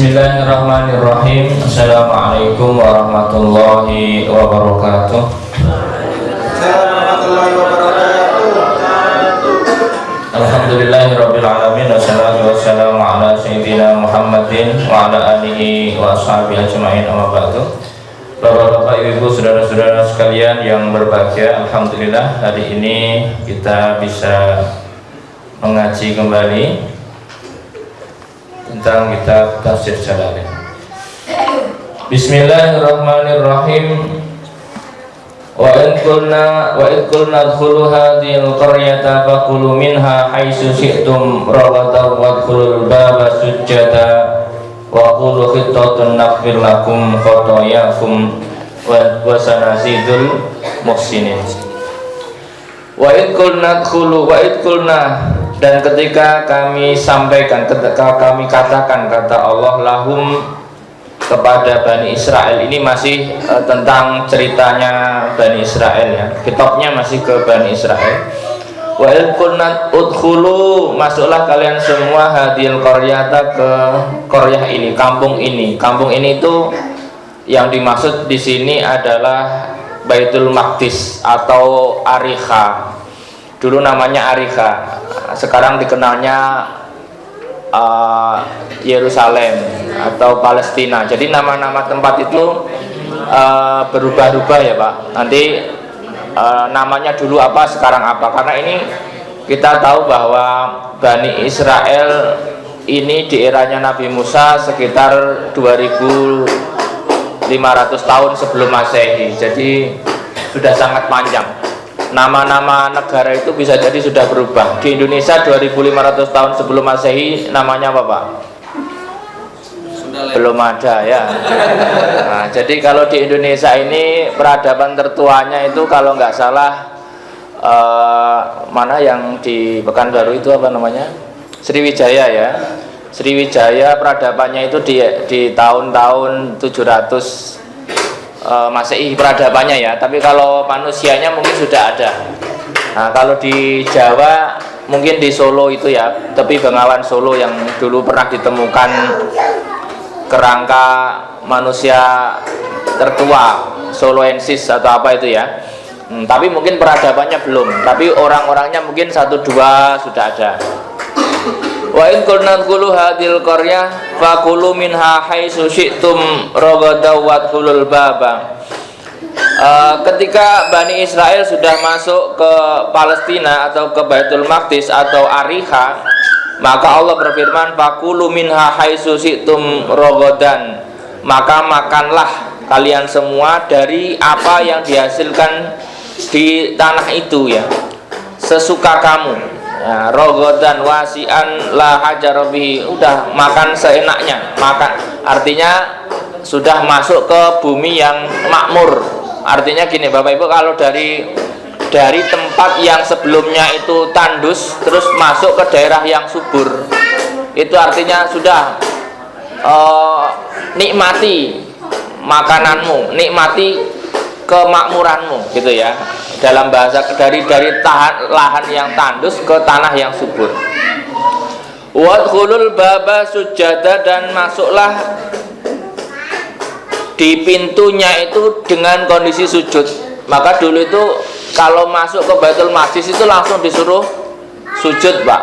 Bismillahirrahmanirrahim. Assalamualaikum warahmatullahi wabarakatuh. Alhamdulillahirabbil alamin wassalatu wassalamu ala sayyidina Muhammadin wa ala alihi wa ashabihi ajmain, amma ba'du. Bapak-bapak, ibu-ibu, saudara-saudara sekalian yang berbahagia, alhamdulillah hari ini kita bisa mengaji kembali tentang kitab Tafsir Jalalain. Bismillahirrahmanirrahim. Wa in qulna adkhulu hadhil qaryata faqulu minha haitsu syi'tum ragadan wadkhulul baba sujjada wa qulu khittatun naghfir lakum khotoyakum wa sanazidul muhsinin. Wa in qulna dan ketika kami sampaikan, ketika kami katakan, kata Allah, lahum, kepada Bani Israel. Ini masih tentang ceritanya Bani Israel ya. Kitabnya masih ke Bani Israel. Wa qulna udkhulu, masuklah kalian semua hadil qaryata, ke qaryah ini, kampung ini. Kampung ini itu yang dimaksud di sini adalah Baitul Maqdis atau Ariha. Dulu namanya Ariha, sekarang dikenalnya Yerusalem atau Palestina. Jadi nama-nama tempat itu berubah-ubah ya Pak. Nanti namanya dulu apa, sekarang apa. Karena ini kita tahu bahwa Bani Israel ini di eranya Nabi Musa sekitar 2500 tahun sebelum Masehi. Jadi sudah sangat panjang. Nama-nama negara itu bisa jadi sudah berubah. Di Indonesia 2500 tahun sebelum Masehi namanya apa Pak? Belum ada ya. Nah, jadi kalau di Indonesia ini peradaban tertuanya itu kalau nggak salah mana yang di Pekanbaru itu apa namanya? Sriwijaya ya. Sriwijaya peradabannya itu di tahun-tahun 700 Masehi peradabannya ya, tapi kalau manusianya mungkin sudah ada. Nah, kalau di Jawa mungkin di Solo itu ya, tepi Bengawan Solo yang dulu pernah ditemukan kerangka manusia tertua, Soloensis atau apa itu ya. Tapi mungkin peradabannya belum, tapi orang-orangnya mungkin 1-2 sudah ada. Wa in qulna adkhulu hadhil qaryah faqulu minha haitsu syi'tum ragadan wadkhulul baba. Ketika Bani Israel sudah masuk ke Palestina atau ke Baitul Maqdis atau Ariha, maka Allah berfirman faqulu minha haitsu syi'tum ragadan, maka makanlah kalian semua dari apa yang dihasilkan di tanah itu ya, sesuka kamu. Ya, rogodan wasian la hajar bihi, udah makan seenaknya, makan artinya sudah masuk ke bumi yang makmur. Artinya gini Bapak Ibu, kalau dari tempat yang sebelumnya itu tandus terus masuk ke daerah yang subur, itu artinya sudah nikmati makananmu, nikmati kemakmuranmu gitu ya. Dalam bahasa dari lahan yang tandus ke tanah yang subur. Wadkhulul baba sujada, dan masuklah di pintunya itu dengan kondisi sujud. Maka dulu itu kalau masuk ke Baitul Maqdis itu langsung disuruh sujud Pak.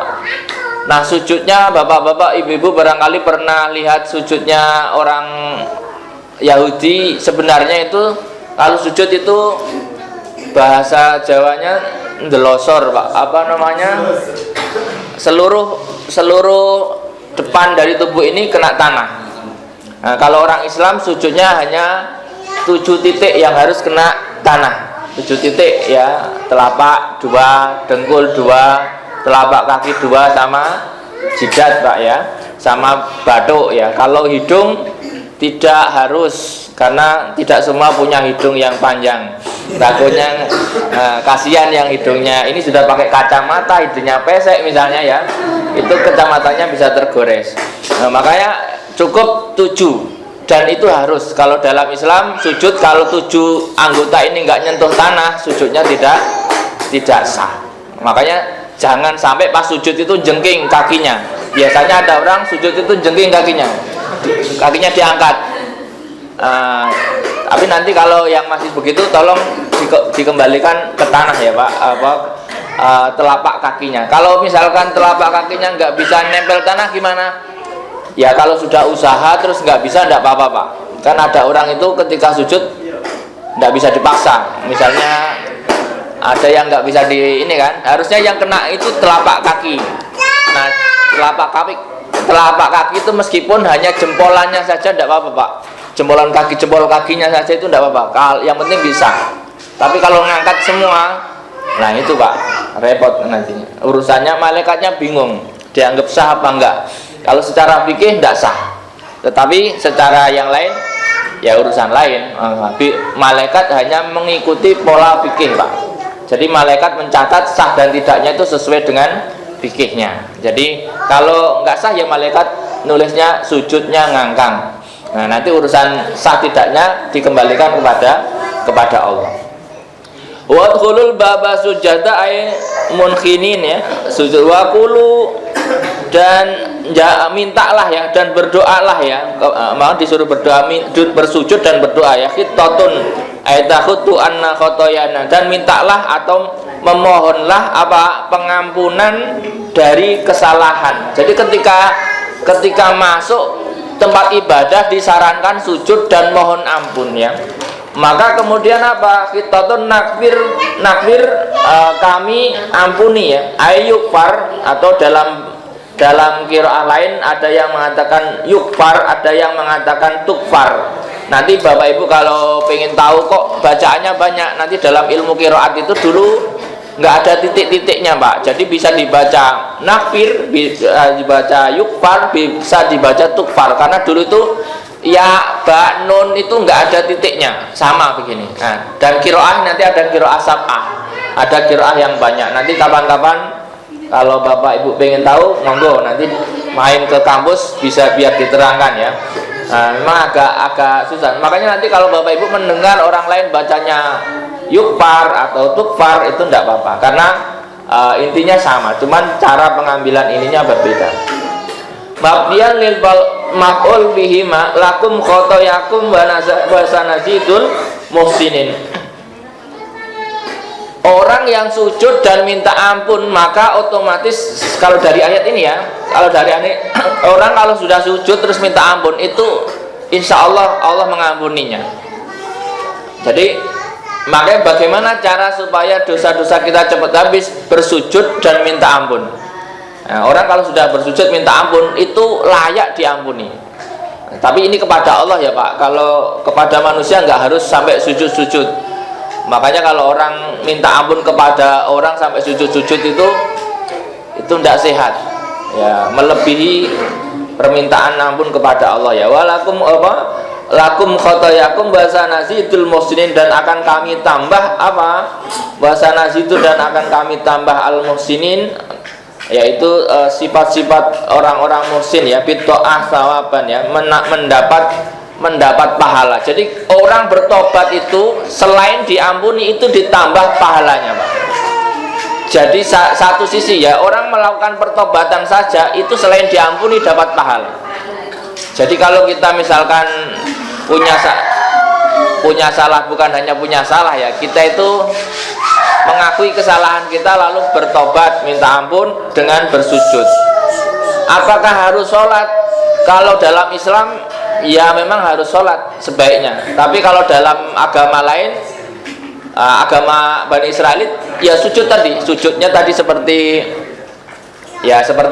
Nah sujudnya bapak-bapak, ibu-ibu barangkali pernah lihat sujudnya orang Yahudi. Sebenarnya itu kalau sujud itu bahasa Jawanya ndelosor Pak, apa namanya, seluruh depan dari tubuh ini kena tanah. Nah, kalau orang Islam sujudnya hanya 7 titik yang harus kena tanah, 7 titik ya, telapak 2, dengkul 2, telapak kaki 2, sama jidat Pak ya, sama batuk ya. Kalau hidung tidak harus, karena tidak semua punya hidung yang panjang. Takutnya kasihan yang hidungnya ini sudah pakai kacamata, hidungnya pesek misalnya ya, itu kacamatanya bisa tergores. Nah, makanya cukup 7, dan itu harus. Kalau dalam Islam sujud, kalau 7 anggota ini nggak nyentuh tanah, sujudnya tidak sah. Makanya jangan sampai pas sujud itu jengking kakinya. Biasanya ada orang sujud itu jengking kakinya. kakinya diangkat. Tapi nanti kalau yang masih begitu tolong dikembalikan ke tanah ya Pak, telapak kakinya. Kalau misalkan telapak kakinya nggak bisa nempel tanah gimana? Ya kalau sudah usaha terus nggak bisa, nggak apa-apa Pak. Kan ada orang itu ketika sujud nggak bisa dipaksa. Misalnya ada yang nggak bisa di ini kan, harusnya yang kena itu telapak kaki. Nah telapak kaki itu meskipun hanya jempolannya saja tidak apa-apa Pak. Jempol kakinya saja itu tidak apa-apa. Yang penting bisa. Tapi kalau ngangkat semua, nah itu Pak repot nantinya. Urusannya malaikatnya bingung, dianggap sah apa enggak. Kalau secara fikih tidak sah. Tetapi secara yang lain ya urusan lain. Malaikat hanya mengikuti pola fikih Pak. Jadi malaikat mencatat sah dan tidaknya itu sesuai dengan fikihnya. Jadi kalau nggak sah ya malaikat nulisnya sujudnya ngangkang. Nah nanti urusan sah tidaknya dikembalikan kepada Allah. Wadkhulul baba sujada ay munkhinin ya, sujud wa qulu, dan mintalah ya dan berdoalah ya, mau disuruh berdoa, bersujud dan berdoa ya, khittatun ay takhutu anna khotoyana, dan mintalah atau memohonlah apa pengampunan dari kesalahan. Jadi ketika masuk tempat ibadah disarankan sujud dan mohon ampun ya. Maka kemudian apa? Khittatun nakfir kami ampuni ya. Ayyukfar, atau dalam qiraah lain ada yang mengatakan yukfar, ada yang mengatakan tukfar. Nanti Bapak Ibu kalau pengen tahu kok bacaannya banyak, nanti dalam ilmu qiraat itu dulu nggak ada titik-titiknya Pak. Jadi bisa dibaca nakfir, bisa dibaca yukfar, bisa dibaca tukfar, karena dulu itu ya ba nun itu nggak ada titiknya, sama begini. Nah, dan qiraah nanti ada qiraah sab'ah, ada qiraah yang banyak. Nanti kapan-kapan kalau Bapak Ibu pengen tahu, monggo nanti main ke kampus bisa biar diterangkan ya. Memang agak susah. Makanya nanti kalau Bapak Ibu mendengar orang lain bacanya yukfar atau tukfar itu tidak apa-apa, karena intinya sama, cuman cara pengambilan ininya berbeda. Mabdiyan lil maf'ul bihi ma lakum khotoyakum wa sanazidul muhsinin. Orang yang sujud dan minta ampun, maka otomatis kalau dari ayat ini ya, kalau dari ayat orang kalau sudah sujud terus minta ampun itu insya Allah mengampuninya. Jadi makanya bagaimana cara supaya dosa-dosa kita cepat habis? Bersujud dan minta ampun. Nah, orang kalau sudah bersujud minta ampun itu layak diampuni. Tapi ini kepada Allah ya Pak. Kalau kepada manusia nggak harus sampai sujud-sujud. Makanya kalau orang minta ampun kepada orang sampai sujud-sujud itu tidak sehat. Ya, melebihi permintaan ampun kepada Allah ya. Walakum lakum khotoyakum bahasa nazidul muhsinin, dan akan kami tambah apa? Bahasa nazidu, dan akan kami tambah al muhsinin, yaitu sifat-sifat orang-orang muhsin ya, bito'ah sawaban ya, mendapat pahala. Jadi orang bertobat itu selain diampuni itu ditambah pahalanya Pak. Jadi satu sisi ya, orang melakukan pertobatan saja itu selain diampuni dapat pahala. Jadi kalau kita misalkan punya salah, bukan hanya punya salah ya, kita itu mengakui kesalahan kita lalu bertobat minta ampun dengan bersujud. Apakah harus sholat? Kalau dalam Islam ya memang harus sholat sebaiknya. Tapi kalau dalam agama lain, agama Bani Israel ya sujudnya tadi seperti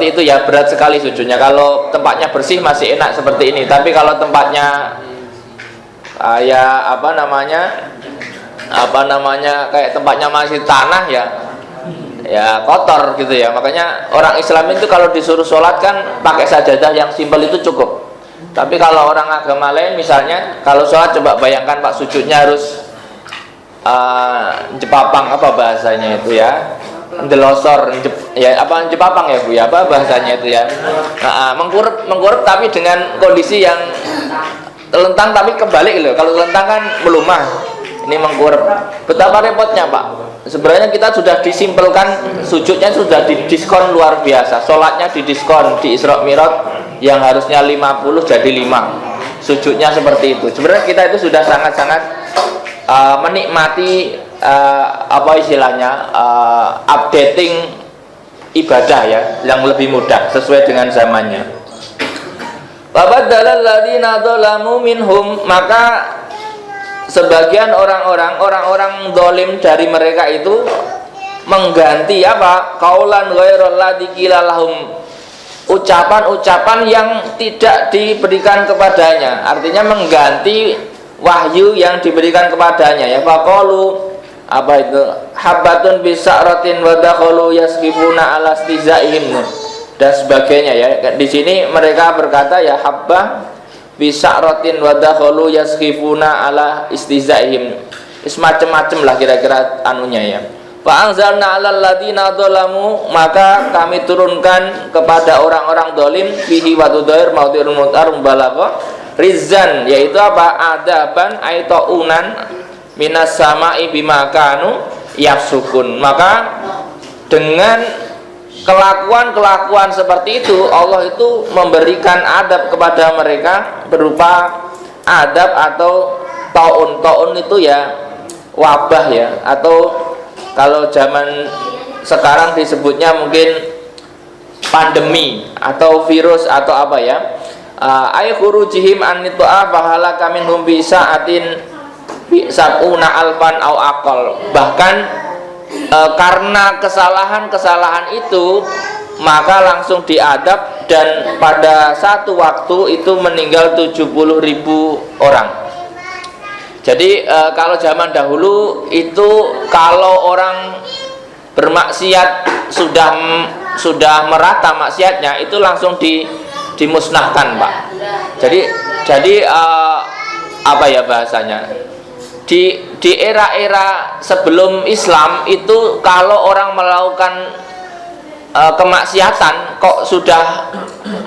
itu ya, berat sekali sujudnya. Kalau tempatnya bersih masih enak seperti ini, tapi kalau tempatnya kayak tempatnya masih tanah ya kotor gitu ya. Makanya orang Islam itu kalau disuruh sholat kan pakai sajadah yang simpel itu cukup. Tapi kalau orang agama lain misalnya kalau sholat, coba bayangkan Pak, sujudnya harus jepapang, apa bahasanya itu ya, delosor jepapang ya Bu ya, apa bahasanya itu ya. Nah, mengkurep tapi dengan kondisi yang telentang tapi kebalik loh. Kalau telentang kan melumah, ini mengkurep. Betapa repotnya Pak. Sebenarnya kita sudah disimpelkan, sujudnya sudah didiskon luar biasa, sholatnya didiskon di Isra Mi'raj yang harusnya 50 jadi 5. Sujudnya seperti itu. Sebenarnya kita itu sudah sangat-sangat menikmati apa istilahnya updating ibadah ya, yang lebih mudah sesuai dengan zamannya. Fabaddalal ladzina dzalamu minhum, maka sebagian orang-orang zalim dari mereka itu mengganti apa? Qaulan ghairal ladzi qila lahum, ucapan-ucapan yang tidak diberikan kepadanya. Artinya mengganti wahyu yang diberikan kepadanya ya. Faqalu, apa itu? Habbatun bisa'ratin wa dakhalu yasqifuna ala istizaihim dan sebagainya ya. Di sini mereka berkata ya habbah bisa'ratin wa dakhalu yasqifuna ala istizaihim. Semacam-macam lah kira-kira anunya ya. Fa anzalna 'alal ladzina dzalamu, maka kami turunkan kepada orang-orang zalim fihi wa tudhair maudhi'ul mutar mubalagha rizan, yaitu apa? Adaban aitaunan minas sama'i bima kanu yafsukun. Maka dengan kelakuan-kelakuan seperti itu Allah itu memberikan adab kepada mereka berupa adab atau taun itu ya wabah ya, atau kalau zaman sekarang disebutnya mungkin pandemi atau virus atau apa ya, ay khurujihim an nitu'a bahala kaminhum bisa'atin sab'una alfan au aqal. Bahkan karena kesalahan-kesalahan itu maka langsung diadab, dan pada satu waktu itu meninggal 70.000 orang. Jadi kalau zaman dahulu itu kalau orang bermaksiat sudah merata maksiatnya itu langsung dimusnahkan, Pak. Jadi apa ya bahasanya? Di era-era sebelum Islam itu kalau orang melakukan kemaksiatan kok sudah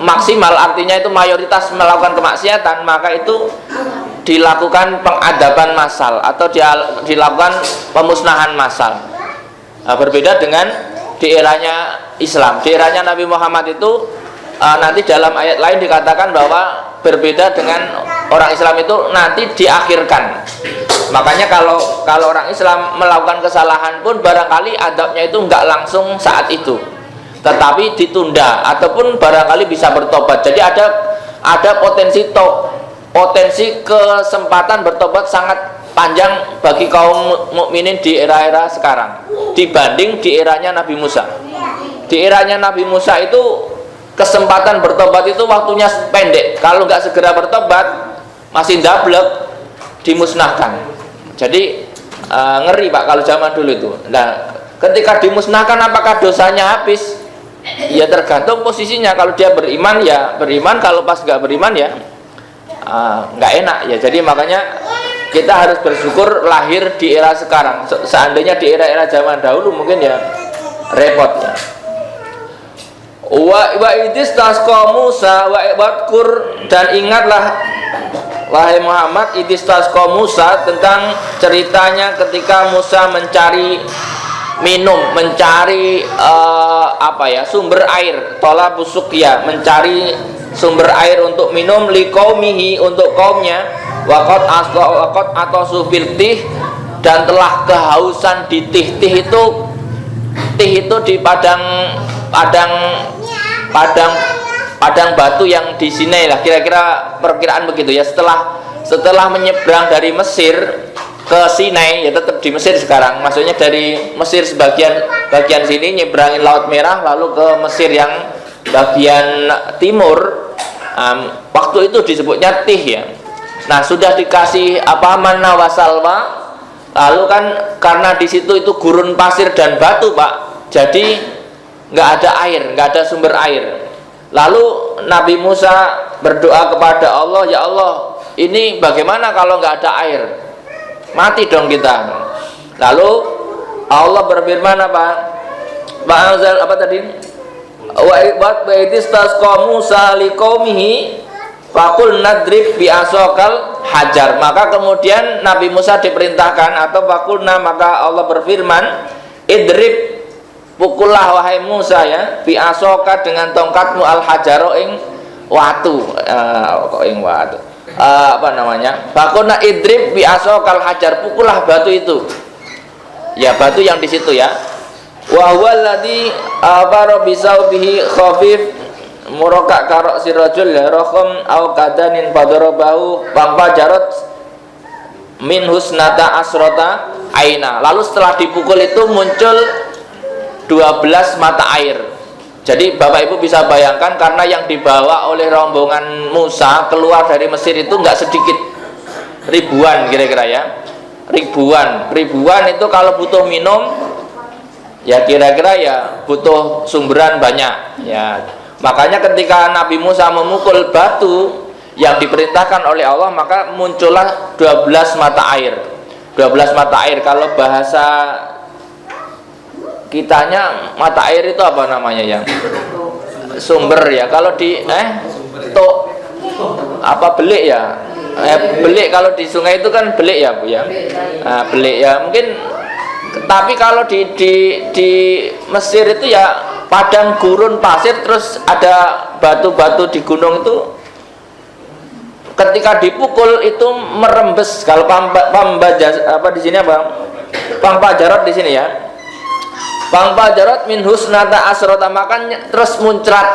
maksimal, artinya itu mayoritas melakukan kemaksiatan, maka itu dilakukan pengadaban massal atau dilakukan pemusnahan massal. Berbeda dengan di eranya Islam. Di eranya Nabi Muhammad itu nanti dalam ayat lain dikatakan bahwa berbeda dengan orang Islam itu nanti diakhirkan. Makanya kalau orang Islam melakukan kesalahan pun barangkali adabnya itu enggak langsung saat itu, tetapi ditunda ataupun barangkali bisa bertobat. Jadi ada potensi kesempatan bertobat sangat panjang bagi kaum mukminin di era-era sekarang dibanding di eranya Nabi Musa. Di eranya Nabi Musa itu kesempatan bertobat itu waktunya pendek. Kalau nggak segera bertobat masih ndablek, dimusnahkan. Jadi ngeri, Pak, kalau zaman dulu itu. Nah, ketika dimusnahkan apakah dosanya habis? Ya tergantung posisinya. Kalau dia beriman ya beriman, kalau pas nggak beriman ya nggak enak ya. Jadi makanya kita harus bersyukur lahir di era sekarang. Seandainya di era-era zaman dahulu mungkin ya repot ya. Wa idis tasqa Musa wa wadkur, dan ingatlah wahai Muhammad idis tasqa Musa, tentang ceritanya ketika Musa mencari minum, mencari sumber air, tola busuk ya, mencari sumber air untuk minum, liqaumihi, untuk kaumnya, waqat atau sufiltih, dan telah kehausan di tih itu di padang batu yang di Sinai lah, kira-kira perkiraan begitu ya. Setelah menyeberang dari Mesir ke Sinai, ya tetap di Mesir sekarang, maksudnya dari Mesir bagian sini nyeberangin Laut Merah lalu ke Mesir yang bagian timur, waktu itu disebutnya tih ya. Nah, sudah dikasih manna wasalwa, lalu kan karena di situ itu gurun pasir dan batu, Pak, jadi nggak ada air, nggak ada sumber air. Lalu Nabi Musa berdoa kepada Allah, ya Allah, ini bagaimana kalau nggak ada air? Mati dong kita. Lalu Allah berfirman apa tadi? Wa idistasqa Musa liqaumihi faqul nadrib bi asaqal hajar. Maka kemudian Nabi Musa diperintahkan, atau faqulna, maka Allah berfirman, idrib, pukullah wahai Musa ya, bi asaka, dengan tongkatmu, al hajaro ing watu, kok ing watu. Apa namanya? Bakona idrib bi asokal hajar, pukullah batu itu. Ya batu yang di situ ya. Wa huwal ladzi abara bi saubihi khafif muraka karok sirajul rakham au kadanin padarabahu pampajarot min husnata asrota aina. Lalu setelah dipukul itu muncul 12 mata air. Jadi Bapak Ibu bisa bayangkan, karena yang dibawa oleh rombongan Musa keluar dari Mesir itu nggak sedikit, ribuan kira-kira ya, ribuan itu kalau butuh minum ya kira-kira ya butuh sumberan banyak ya. Makanya ketika Nabi Musa memukul batu yang diperintahkan oleh Allah, maka muncullah 12 mata air. 12 mata air, kalau bahasa kitanya mata air itu apa namanya ya? Sumber ya. Kalau di apa belik ya? Belik kalau di sungai itu kan belik ya Bu ya. Belik ya mungkin. Tapi kalau di Mesir itu ya padang gurun pasir, terus ada batu-batu di gunung itu. Ketika dipukul itu merembes. Kalau apa di sini apa? Pampajarot di sini ya. Pampajarot min husnata asrota, makan terus muncrat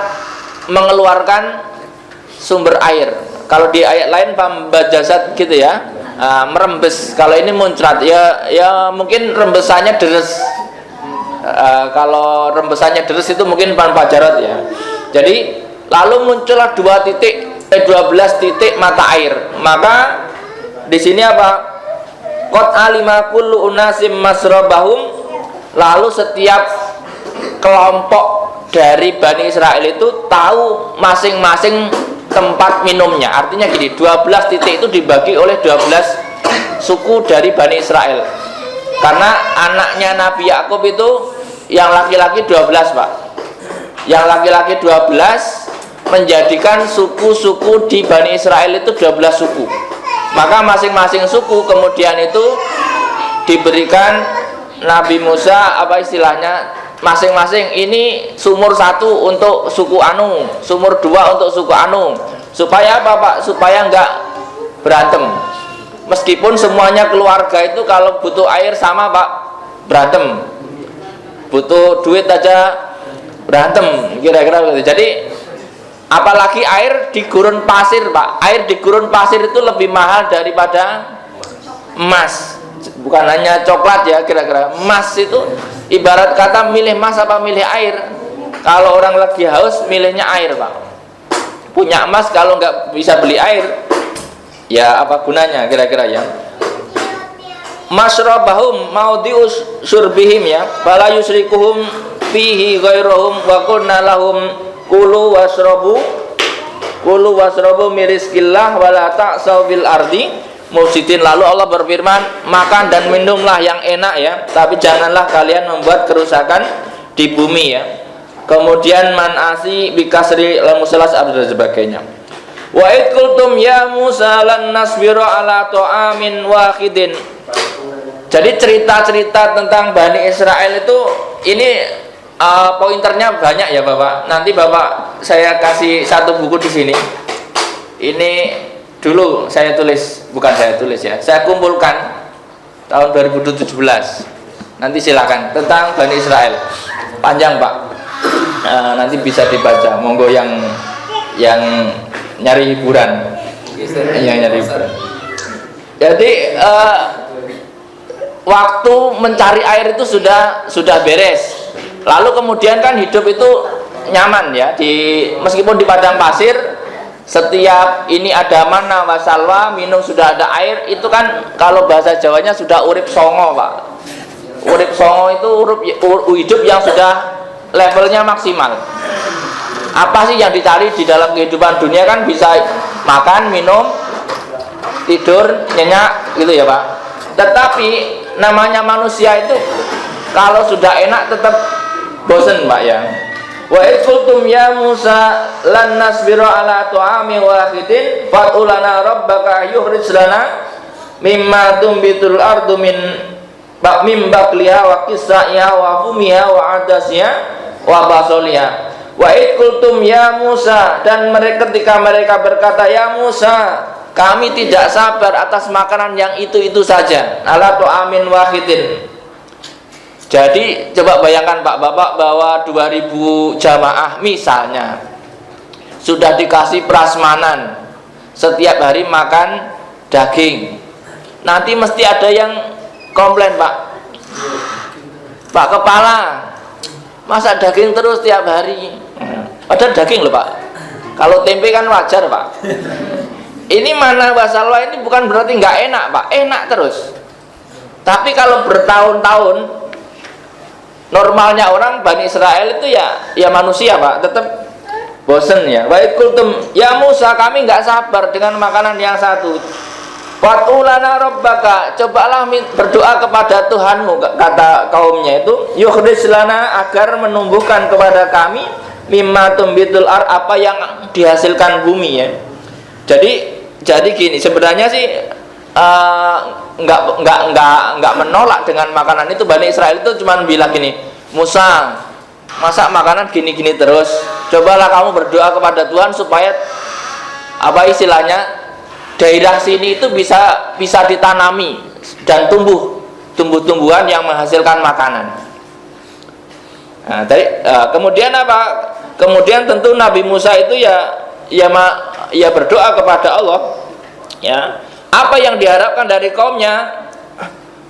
mengeluarkan sumber air. Kalau di ayat lain pambajasat gitu ya, merembes. Kalau ini muncrat ya mungkin rembesannya deres. Kalau rembesannya deres itu mungkin pampajarot ya. Jadi lalu muncullah 12 titik mata air. Maka di sini apa? Qad alima kullu unasim masrabahum. Lalu setiap kelompok dari Bani Israel itu tahu masing-masing tempat minumnya. Artinya gini, 12 titik itu dibagi oleh 12 suku dari Bani Israel. Karena anaknya Nabi Yakub itu yang laki-laki 12 Pak. Yang laki-laki 12 menjadikan suku-suku di Bani Israel itu 12 suku. Maka masing-masing suku kemudian itu diberikan Nabi Musa apa istilahnya, masing-masing ini sumur 1 untuk suku anu, sumur 2 untuk suku anu. Supaya apa Pak? Supaya enggak berantem. Meskipun semuanya keluarga itu kalau butuh air sama Pak, berantem. Butuh duit aja berantem, kira-kira begitu. Jadi apalagi air di gurun pasir Pak. Air di gurun pasir itu lebih mahal daripada emas. Bukan hanya coklat ya, kira-kira emas itu ibarat kata milih emas apa milih air. Kalau orang lagi haus milihnya air Pak. Punya emas kalau nggak bisa beli air ya apa gunanya, kira-kira ya. Masrabahum maudius surbihim ya, fala yusrikuhum fihi ghairuhum wa qulna lahum kulu wasrabu mirizkillah wala ta'saw bil ardi mufsidin. Lalu Allah berfirman, makan dan minumlah yang enak ya, tapi janganlah kalian membuat kerusakan di bumi ya. Kemudian manasi bikasri lamusalas abdul sebagainya. Wa id qultum ya Musa lan nasbiru ala ta'amin wahidin. Jadi cerita-cerita tentang Bani Israel itu ini pointernya banyak ya Bapak. Nanti Bapak saya kasih satu buku di sini. Ini dulu saya tulis, bukan saya tulis ya, saya kumpulkan tahun 2017. Nanti silakan tentang Bani Israel. Panjang Pak. Nanti bisa dibaca. Monggo yang nyari hiburan. Yang nyari hiburan. Jadi waktu mencari air itu sudah beres. Lalu kemudian kan hidup itu nyaman ya, meskipun di padang pasir, setiap ini ada mana wasalwa, minum sudah ada air, itu kan kalau bahasa Jawanya sudah urip songo Pak. Urip songo itu hidup yang sudah levelnya maksimal. Apa sih yang dicari di dalam kehidupan dunia? Kan bisa makan, minum, tidur, nyenyak gitu ya Pak. Tetapi namanya manusia itu kalau sudah enak tetap bosen Pak ya. Wa qultum ya Musa lan nasbiru ala ta'ami wahidin fatulana rabbaka yukhrij lana mimma tumbitul ardu min baqliha wa qisaiha wa fumiha wa adasiha wa basoliha Wa id qultum ya Musa, dan mereka ketika mereka berkata ya Musa, kami tidak sabar atas makanan yang itu saja. Ala tu'amin wahidin. Jadi coba bayangkan Pak Bapak bahwa 2000 jamaah misalnya sudah dikasih prasmanan setiap hari makan daging. Nanti mesti ada yang komplain, Pak. Pak Kepala, masa daging terus tiap hari? Padahal daging loh, Pak. Kalau tempe kan wajar, Pak. Ini mana wasalwa ini bukan berarti nggak enak, Pak. Enak terus. Tapi kalau bertahun-tahun, normalnya orang Bani Israel itu ya manusia, Pak, tetap bosen ya. Wa qultum ya Musa, kami nggak sabar dengan makanan yang satu. Fatulana rabbaka, cobalah berdoa kepada Tuhanmu, kata kaumnya itu, yukhrij lana, agar menumbuhkan kepada kami mimma tumbitul apa yang dihasilkan bumi ya. Jadi gini, sebenarnya sih nggak menolak dengan makanan itu. Bani Israel itu cuma bilang gini, Musa, masa makanan gini-gini terus, cobalah kamu berdoa kepada Tuhan supaya apa istilahnya daerah sini itu bisa ditanami dan tumbuh-tumbuhan yang menghasilkan makanan. Nah, kemudian apa? Kemudian tentu Nabi Musa itu ya berdoa kepada Allah. Ya, apa yang diharapkan dari kaumnya?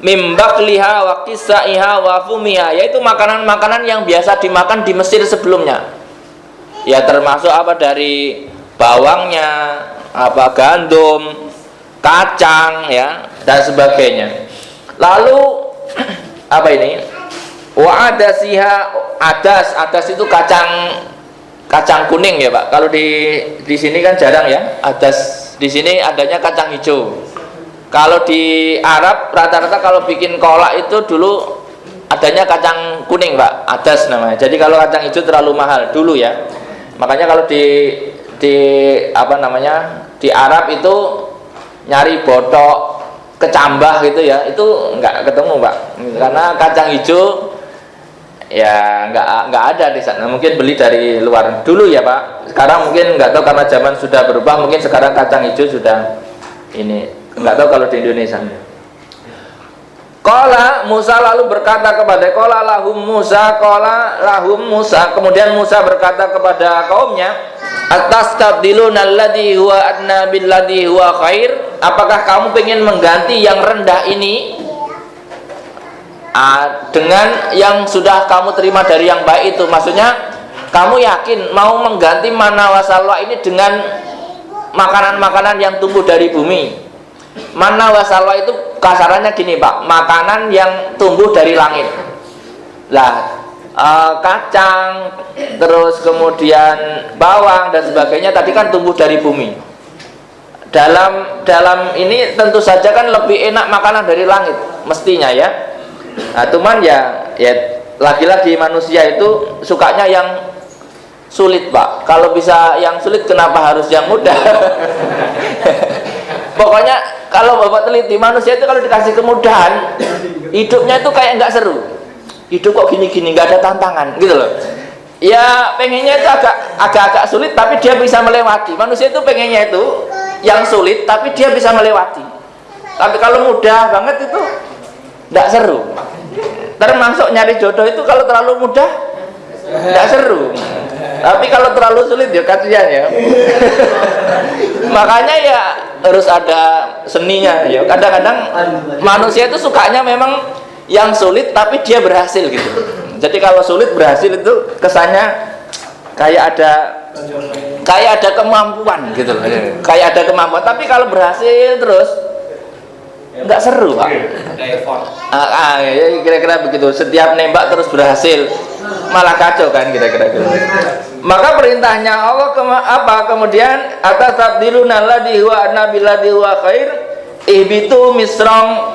Mimbakliha wa kisaiha wa fumiha, yaitu makanan-makanan yang biasa dimakan di Mesir sebelumnya. Ya termasuk apa dari bawangnya, apa gandum, kacang ya dan sebagainya. Lalu apa ini? Wa adasiha, adas itu kacang kuning ya Pak. Kalau di sini kan jarang ya adas. Di sini adanya kacang hijau. Kalau di Arab rata-rata kalau bikin kolak itu dulu adanya kacang kuning Pak, adas namanya. Jadi kalau kacang hijau terlalu mahal dulu ya. Makanya kalau di apa namanya di Arab itu nyari botok, kecambah gitu ya, itu nggak ketemu Pak. Karena kacang hijau ya nggak ada di sana, mungkin beli dari luar dulu ya Pak. Sekarang mungkin nggak tahu karena zaman sudah berubah, mungkin sekarang kacang hijau sudah ini, nggak tahu kalau di Indonesia. Qala Musa lalu berkata kepada qala lahum Musa, kemudian Musa berkata kepada kaumnya, atastabdiluna alladhi huwa adna billadhi huwa khair, apakah kamu ingin mengganti yang rendah ini dengan yang sudah kamu terima dari yang baik itu? Maksudnya kamu yakin mau mengganti mana wasalwa ini dengan makanan-makanan yang tumbuh dari bumi? Mana wasalwa itu kasarannya gini Pak, makanan yang tumbuh dari langit lah, kacang, terus kemudian bawang dan sebagainya tadi kan tumbuh dari bumi. Dalam ini tentu saja kan lebih enak makanan dari langit mestinya ya. Nah, cuman ya lagi-lagi manusia itu sukanya yang sulit Pak. Kalau bisa yang sulit kenapa harus yang mudah? Pokoknya kalau Bapak teliti, manusia itu kalau dikasih kemudahan, hidupnya itu kayak nggak seru. Hidup kok gini-gini, nggak ada tantangan gitu loh. Ya pengennya itu agak sulit tapi dia bisa melewati. Manusia itu pengennya itu yang sulit tapi dia bisa melewati. Tapi kalau mudah banget itu nggak seru. Termasuk nyari jodoh itu kalau terlalu mudah nggak seru. Tapi kalau terlalu sulit ya kasihan ya. Makanya ya harus ada seninya ya. Kadang-kadang manusia itu sukanya memang yang sulit tapi dia berhasil gitu. Jadi kalau sulit berhasil itu kesannya kayak ada kemampuan gitu loh. Kayak ada kemampuan, tapi kalau berhasil terus nggak seru Pak. Ya, kira-kira begitu. Setiap nembak terus berhasil, malah kacau kan kira-kira gitu. Maka perintahnya Allah kemudian atasabdiluna alladhi huwa adna billadhi huwa khair ihbitu misrong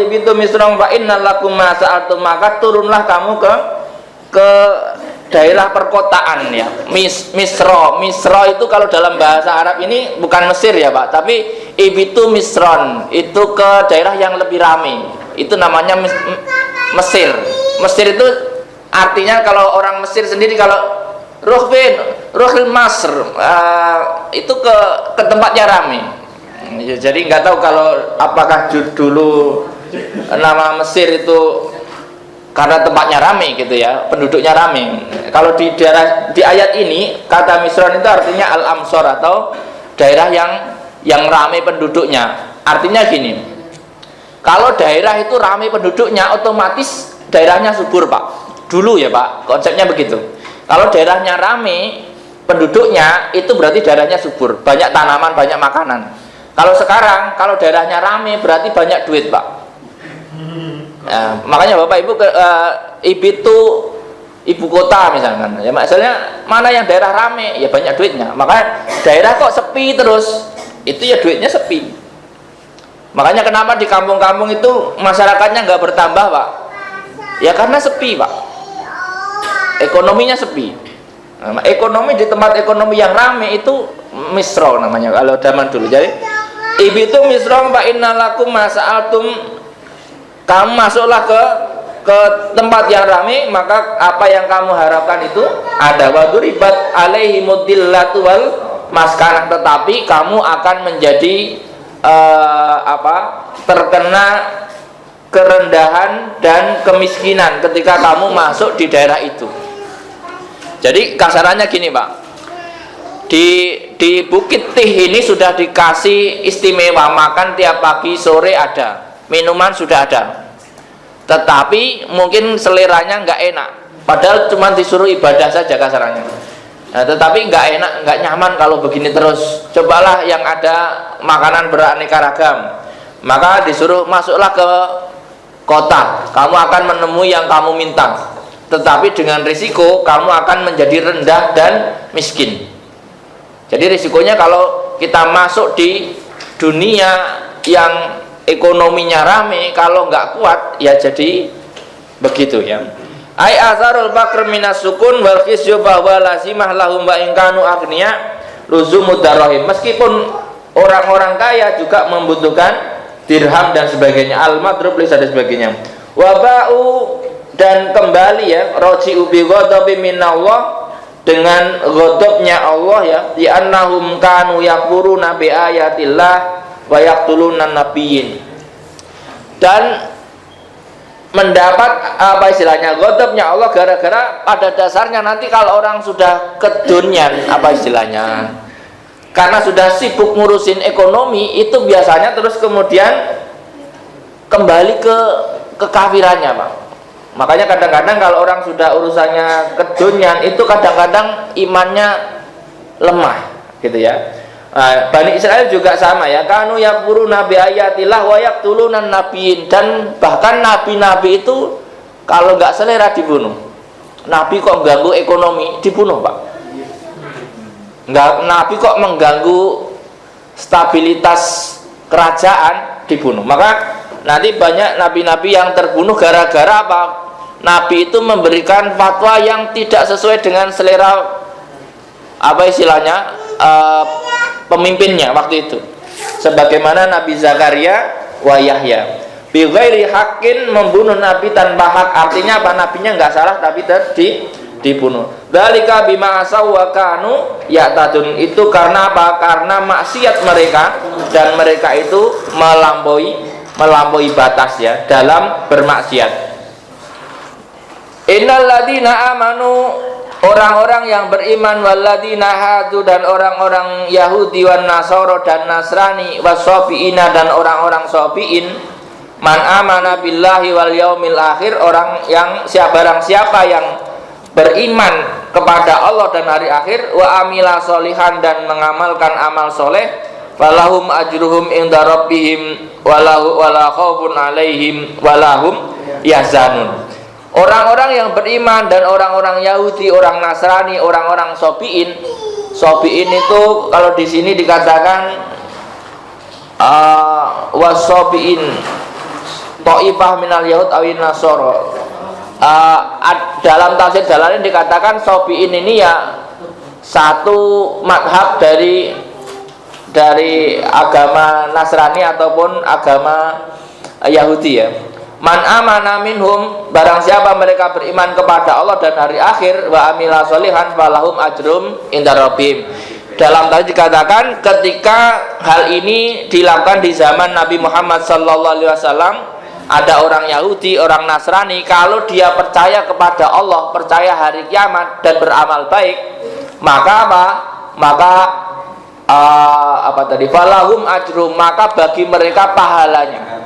ihbitu misrong fa innal lakum ma sa'altum, maka turunlah kamu ke daerah perkotaan ya. Misro itu kalau dalam bahasa Arab ini bukan Mesir ya Pak, tapi ibitu misron itu ke daerah yang lebih ramai, itu namanya Mesir. Mesir itu artinya kalau orang Mesir sendiri kalau Ruhil Masr, itu ke tempatnya rame. Jadi nggak tahu kalau apakah dulu nama Mesir itu karena tempatnya rame gitu ya, penduduknya rame. Kalau di daerah di ayat ini kata Misron itu artinya Al-Amsor atau daerah yang rame penduduknya. Artinya gini, kalau daerah itu rame penduduknya otomatis daerahnya subur Pak. Dulu ya Pak, konsepnya begitu. Kalau daerahnya rame penduduknya itu berarti daerahnya subur, banyak tanaman, banyak makanan. Kalau sekarang kalau daerahnya rame berarti banyak duit Pak. Nah, makanya Bapak Ibu itu ibu kota misalkan ya, maksudnya mana yang daerah rame ya banyak duitnya. Makanya daerah kok sepi terus itu ya duitnya sepi. Makanya kenapa di kampung-kampung itu masyarakatnya nggak bertambah Pak, ya karena sepi Pak, ekonominya sepi. Nah, ekonomi di tempat ekonomi yang rame itu misro namanya kalau zaman dulu. Jadi itu misro Pak, innalakum masa'altum, kamu masuklah ke tempat yang ramai, maka apa yang kamu harapkan itu ada. Waduribat alaihimudillatu wal maskanah, tetapi kamu akan menjadi terkena kerendahan dan kemiskinan ketika kamu masuk di daerah itu. Jadi kasarannya gini Pak, di Bukit Tih ini sudah dikasih istimewa, makan tiap pagi sore ada, minuman sudah ada, tetapi mungkin seleranya nggak enak, padahal cuma disuruh ibadah saja kasarannya. Nah, tetapi nggak enak, nggak nyaman kalau begini terus. Cobalah yang ada makanan beraneka ragam, maka disuruh masuklah ke kota, kamu akan menemui yang kamu minta, tetapi dengan risiko kamu akan menjadi rendah dan miskin. Jadi risikonya kalau kita masuk di dunia yang ekonominya rame, kalau nggak kuat ya jadi begitu ya. Ai azarul bakr minas sukun wal khizyu bahwa lazimah lahum wa in kanu agniya luzumud darahim. Meskipun orang-orang kaya juga membutuhkan dirham dan sebagainya, al madrub dan sebagainya. Wabau dan kembali ya, roji'u bi ghadabi minallah, dengan ghadabnya Allah ya, di annahum kanu yakfuruna bi ayatillah wa yaqtuluna nabiyyin, dan mendapat apa istilahnya ghadabnya Allah gara-gara pada dasarnya nanti kalau orang sudah kedunian apa istilahnya, karena sudah sibuk ngurusin ekonomi itu biasanya terus kemudian kembali ke kekafirannya Pak. Makanya kadang-kadang kalau orang sudah urusannya kedunian itu kadang-kadang imannya lemah gitu ya. Bani Israel juga sama ya, kanu yakfuruna bi ayatillah wa yaqtuluna nabiyyin, dan bahkan nabi-nabi itu kalau nggak selera dibunuh. Nabi kok mengganggu ekonomi dibunuh Pak. Nggak, nabi kok mengganggu stabilitas kerajaan dibunuh. Maka nanti banyak nabi-nabi yang terbunuh gara-gara apa? Nabi itu memberikan fatwa yang tidak sesuai dengan selera apa istilahnya pemimpinnya waktu itu, sebagaimana Nabi Zakaria wa Yahya bi ghairi haqqin, membunuh nabi tanpa hak. Artinya apa? Nabinya nggak salah tapi dibunuh. Dzalika bima asaw wa kanu ya'tadun, itu karena apa? Karena maksiat mereka, dan mereka itu melampaui batas ya dalam bermaksiat. Innal ladina amanu, orang-orang yang beriman, walladzina hadu, dan orang-orang Yahudi, wan Nasara dan Nasrani, wasofiina, dan orang-orang sofiin, man amana billahi wal yaumil akhir, orang yang barang siapa yang beriman kepada Allah dan hari akhir, wa amila solihan, dan mengamalkan amal soleh, falahum ajruhum inda rabbihim wala khaufun alaihim walahum yahzanun. Orang-orang yang beriman dan orang-orang Yahudi, orang Nasrani, orang-orang Sobiin itu kalau di sini dikatakan wasobiin Ta'ifah minal Yahud awin Nasoro. Dalam tafsir Jalalain dikatakan Sobiin ini ya satu madhab dari agama Nasrani ataupun agama Yahudi ya. Man amana minhum, barang siapa mereka beriman kepada Allah dan hari akhir, wa amila sholihan falahum ajrum inda rabbihim. Dalam tadi dikatakan ketika hal ini dilakukan di zaman Nabi Muhammad sallallahu alaihi wasallam, ada orang Yahudi, orang Nasrani, kalau dia percaya kepada Allah, percaya hari kiamat dan beramal baik, maka apa? Maka falahum ajrum, maka bagi mereka pahalanya.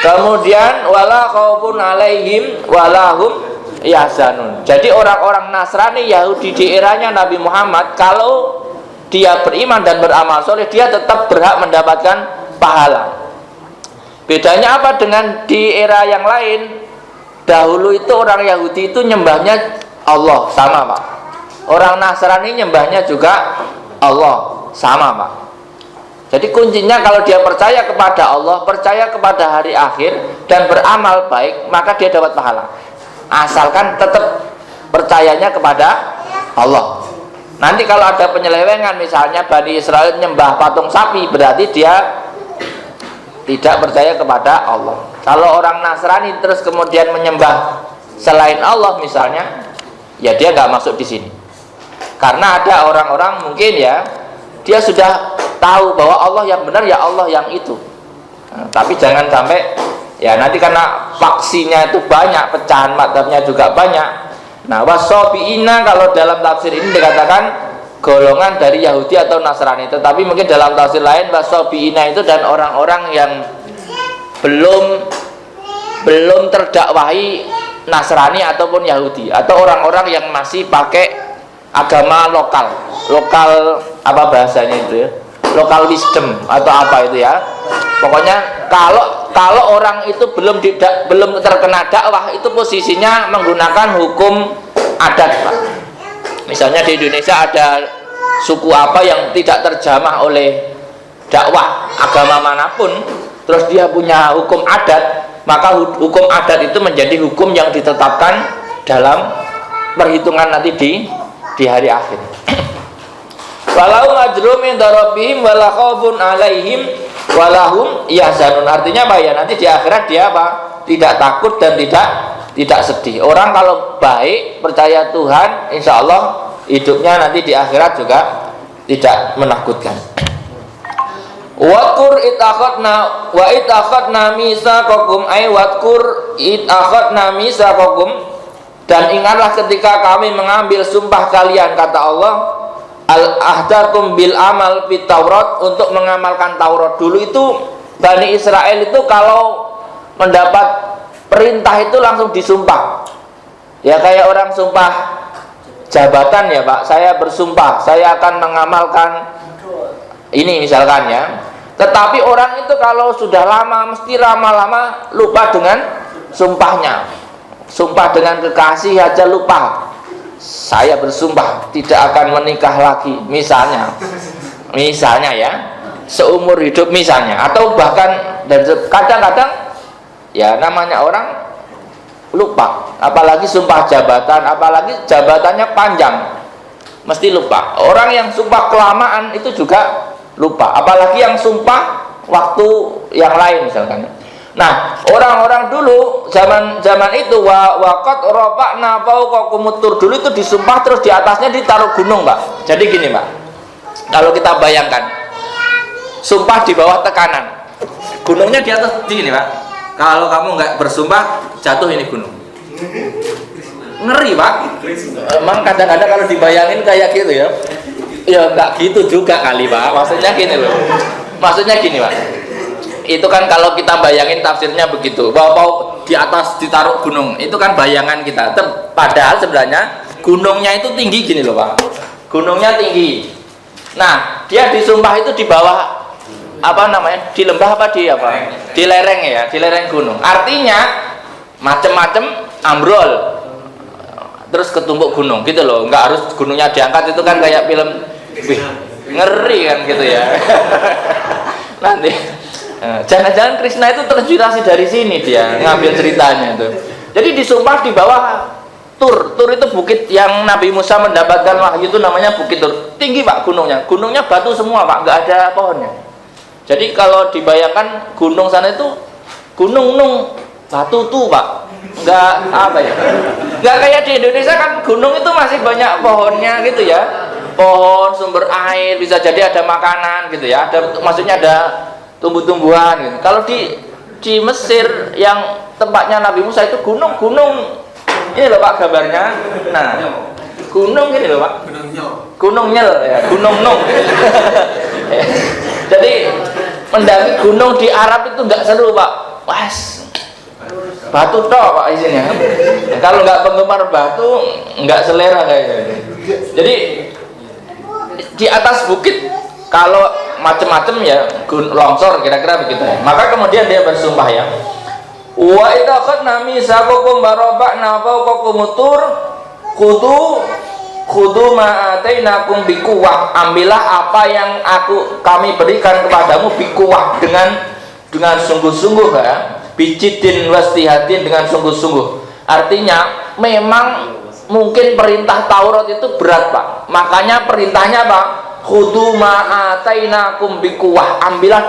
Kemudian wala khaufun alaihim walahum yahzanun. Jadi orang-orang Nasrani Yahudi di eranya Nabi Muhammad, kalau dia beriman dan beramal soleh, dia tetap berhak mendapatkan pahala. Bedanya apa dengan di era yang lain? Dahulu itu orang Yahudi itu nyembahnya Allah, sama Pak. Orang Nasrani nyembahnya juga Allah, sama Pak. Jadi kuncinya kalau dia percaya kepada Allah, percaya kepada hari akhir dan beramal baik, maka dia dapat pahala. Asalkan tetap percayanya kepada Allah. Nanti kalau ada penyelewengan, misalnya Bani Israel nyembah patung sapi, berarti dia tidak percaya kepada Allah. Kalau orang Nasrani terus kemudian menyembah selain Allah misalnya, ya dia nggak masuk di sini. Karena ada orang-orang mungkin ya, dia sudah tahu bahwa Allah yang benar, ya Allah yang itu. Tapi jangan sampai ya nanti karena faksinya itu banyak, pecahan madzhabnya juga banyak. Nah, wasobiina kalau dalam tafsir ini dikatakan golongan dari Yahudi atau Nasrani, tetapi mungkin dalam tafsir lain wasobiina itu dan orang-orang yang belum terdakwahi Nasrani ataupun Yahudi, atau orang-orang yang masih pakai agama lokal apa bahasanya itu ya, lokal wisdom atau apa itu ya. Pokoknya kalau orang itu belum terkena dakwah, itu posisinya menggunakan hukum adat Pak. Misalnya di Indonesia ada suku apa yang tidak terjamah oleh dakwah agama manapun, terus dia punya hukum adat, maka hukum adat itu menjadi hukum yang ditetapkan dalam perhitungan nanti di hari akhir. Walau ajrum inda rabbihim wala khaufun alaihim walahum yahzanun. Artinya apa ya? Nanti di akhirat dia apa? Tidak takut dan tidak sedih. Orang kalau baik, percaya Tuhan, insya Allah hidupnya nanti di akhirat juga tidak menakutkan. Wadkur itakhadna wa itakhadna misaqakum ay wadkur itakhadna misaqakum, dan ingatlah ketika kami mengambil sumpah kalian, kata Allah, al-ahdakum bil amal fit Taurat, untuk mengamalkan Taurat. Dulu itu Bani Israel itu kalau mendapat perintah itu langsung disumpah. Ya kayak orang sumpah jabatan ya Pak, saya bersumpah saya akan mengamalkan ini misalkan ya. Tetapi orang itu kalau sudah lama mesti lama-lama lupa dengan sumpahnya. Sumpah dengan kekasih aja lupa. Saya bersumpah tidak akan menikah lagi misalnya ya, seumur hidup misalnya, atau bahkan, dan kadang-kadang ya namanya orang lupa, apalagi sumpah jabatan, apalagi jabatannya panjang, mesti lupa. Orang yang sumpah kelamaan itu juga lupa, apalagi yang sumpah waktu yang lain misalkan. Nah, orang-orang dulu zaman itu waqad rafa'na fawqakum tur, dulu itu disumpah terus di atasnya ditaruh gunung, Pak. Jadi gini, Pak. Kalau kita bayangkan sumpah di bawah tekanan, gunungnya di atas gini, Pak. Kalau kamu nggak bersumpah, jatuh ini gunung. Ngeri, Pak. Emang kadang-kadang kalau dibayangin kayak gitu ya. Ya nggak gitu juga kali, Pak. Maksudnya gini loh. Maksudnya gini, Pak. Itu kan kalau kita bayangin tafsirnya begitu, bahwa di atas ditaruh gunung, itu kan bayangan kita. Padahal sebenarnya gunungnya itu tinggi gini loh Pak, gunungnya tinggi. Nah dia disumpah itu di bawah apa namanya, di lembah apa di apa, di lereng ya, di lereng gunung. Artinya macem-macem ambrol, terus ketumbuk gunung gitu loh. Nggak harus gunungnya diangkat, itu kan kayak film, wih, ngeri kan gitu ya. Nanti jangan-jangan Krishna itu terinspirasi dari sini, dia ngambil ceritanya itu. Jadi disumpah di bawah Tur. Tur itu bukit yang Nabi Musa mendapatkan wahyu, itu namanya Bukit Tur. Tinggi Pak gunungnya. Gunungnya batu semua Pak, nggak ada pohonnya. Jadi kalau dibayangkan gunung sana itu gunung nung batu tuh Pak, nggak apa ya, nggak kayak di Indonesia kan gunung itu masih banyak pohonnya gitu ya, pohon, sumber air, bisa jadi ada makanan gitu ya, ada, maksudnya ada tumbuh-tumbuhan gitu. Kalau di Mesir yang tempatnya Nabi Musa itu gunung-gunung, ini loh Pak gambarnya, nah gunung gini loh Pak, gunung nyel ya, gunung nung. Jadi mendaki gunung di Arab itu nggak seru Pak, was batu tok Pak isinya. Kalau nggak penggemar batu nggak selera kayaknya. Jadi di atas bukit kalau macam-macam ya longsor kira-kira begitu ya. Maka kemudian dia bersumpah ya, wa idza akhadna mitsaqakum baraba'na fawqakum tur khudu ma atainakum biquwwah, ambillah apa yang kami berikan kepadamu biquwwah, dengan sungguh-sungguh ya, bijidin wastihatin, dengan sungguh-sungguh. Artinya memang mungkin perintah Taurat itu berat Pak, makanya perintahnya Pak, khudu ma atainakum biquwwah, ambillah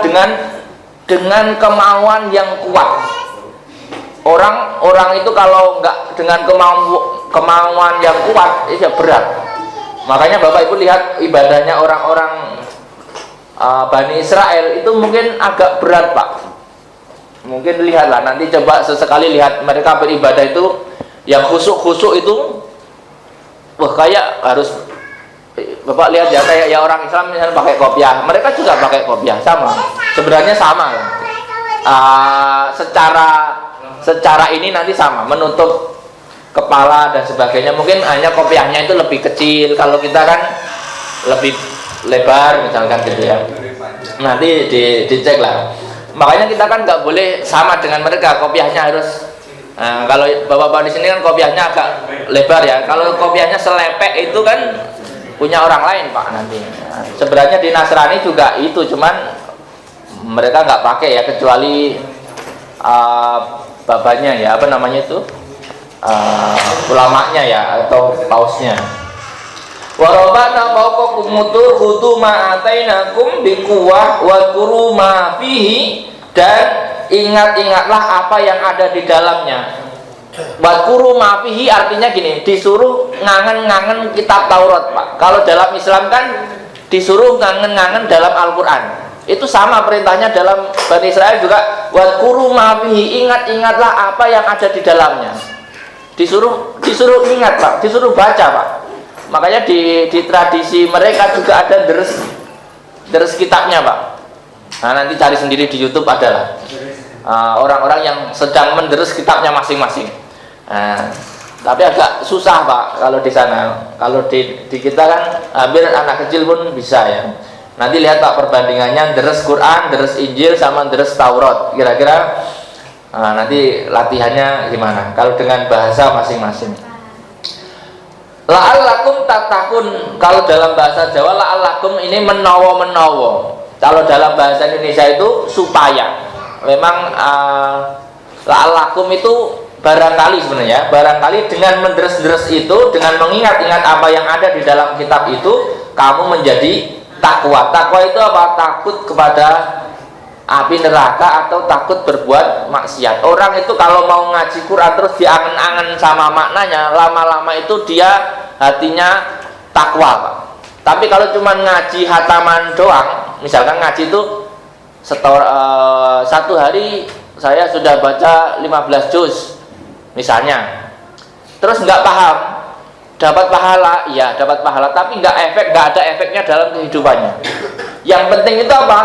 dengan kemauan yang kuat. Orang itu kalau nggak dengan kemauan yang kuat itu berat. Makanya Bapak Ibu lihat ibadahnya orang-orang Bani Israel itu mungkin agak berat Pak. Mungkin lihatlah nanti, coba sesekali lihat mereka beribadah itu yang khusyuk itu, wah kayak harus Bapak lihat ya, kayak ya orang Islam misalnya pakai kopiah, mereka juga pakai kopiah, sama. Sebenarnya sama. Secara ini nanti sama, menutup kepala dan sebagainya. Mungkin hanya kopiahnya itu lebih kecil, kalau kita kan lebih lebar misalkan gitu ya. Nanti dicek lah. Makanya kita kan nggak boleh sama dengan mereka, kopiahnya harus. Kalau bapak-bapak di sini kan kopiahnya agak lebar ya. Kalau kopiahnya selepek itu kan punya orang lain Pak nanti. Sebenarnya di Nasrani juga itu, cuman mereka nggak pakai ya, kecuali babanya ya, apa namanya itu, ulamanya ya, atau pausnya. Warobana fawqakum mutur khudu ma atainakum biquwwah wa kuru ma fihi, dan ingat-ingatlah apa yang ada di dalamnya. Wa kuru ma fihi artinya gini, disuruh ngangen-ngangen kitab Taurat Pak. Kalau dalam Islam kan disuruh ngangen-ngangen dalam Al-Qur'an. Itu sama perintahnya dalam Bani Israel juga, wadkuru ma fihi, ingat-ingatlah apa yang ada di dalamnya. Disuruh ingat Pak, disuruh baca Pak. Makanya di tradisi mereka juga ada deres kitabnya Pak. Nah, nanti cari sendiri di YouTube adalah orang-orang yang sedang menderes kitabnya masing-masing. Tapi agak susah Pak kalau di sana. Kalau di kita kan hampir anak kecil pun bisa ya. Nanti lihat Pak perbandingannya, deres Quran, deres Injil sama deres Taurat. Kira-kira nanti latihannya gimana? Kalau dengan bahasa masing-masing. La'allakum tattaqun, kalau dalam bahasa Jawa la'allakum ini menawa-menawa. Kalau dalam bahasa Indonesia itu supaya. Memang la'allakum itu barangkali sebenarnya. Barangkali dengan menderes-deres itu, dengan mengingat-ingat apa yang ada di dalam kitab itu, kamu menjadi takwa. Takwa itu apa? Takut kepada api neraka atau takut berbuat maksiat. Orang itu kalau mau ngaji Quran terus diangen-angen sama maknanya, lama-lama itu dia hatinya takwa Pak. Tapi kalau cuma ngaji hataman doang, misalkan ngaji itu satu hari saya sudah baca 15 juz misalnya, terus nggak paham, dapat pahala, ya dapat pahala, tapi nggak ada efeknya dalam kehidupannya. Yang penting itu apa?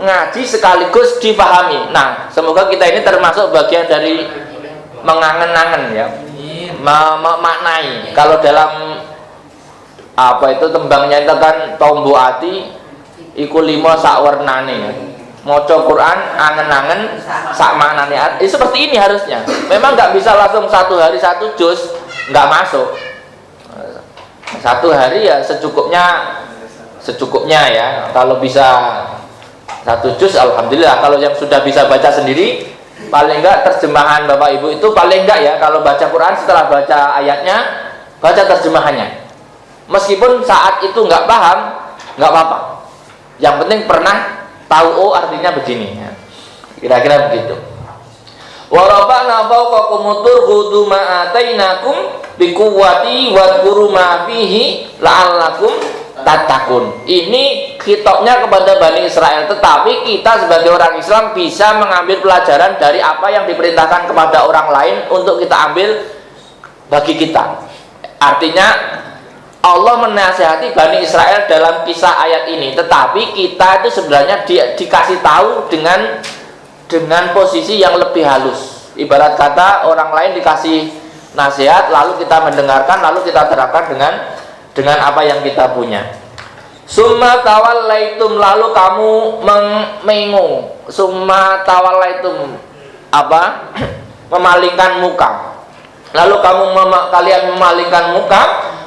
Ngaji sekaligus dipahami. Nah, semoga kita ini termasuk bagian dari mengangen-angen ya, memaknai. Kalau dalam apa itu tembangnya itu kan tombo ati iku limo sak warnane ya. Maca Quran angen-angen sak maknane. Seperti ini harusnya. Memang nggak bisa langsung satu hari satu juz, nggak masuk. Satu hari ya secukupnya ya. Kalau bisa satu juz alhamdulillah. Kalau yang sudah bisa baca sendiri, paling enggak terjemahan Bapak Ibu itu paling enggak ya, kalau baca Quran setelah baca ayatnya, baca terjemahannya. Meskipun saat itu enggak paham, enggak apa-apa. Yang penting pernah tahu, oh artinya begini ya. Kira-kira begitu. Wa rafa'na fawqakum tur khudu ma atainakum biquwwati wadhkuru ma fihi la'allakum tattaqun. Ini khitabnya kepada Bani Israel, tetapi kita sebagai orang Islam bisa mengambil pelajaran dari apa yang diperintahkan kepada orang lain untuk kita ambil bagi kita. Artinya Allah menasihati Bani Israel dalam kisah ayat ini, tetapi kita itu sebenarnya dikasih tahu dengan posisi yang lebih halus. Ibarat kata orang lain dikasih nasihat, lalu kita mendengarkan, lalu kita terapkan dengan apa yang kita punya. Summa tawallaitum, lalu kamu mengengung. Summa tawallaitum apa? Memalingkan muka. Lalu kalian memalingkan muka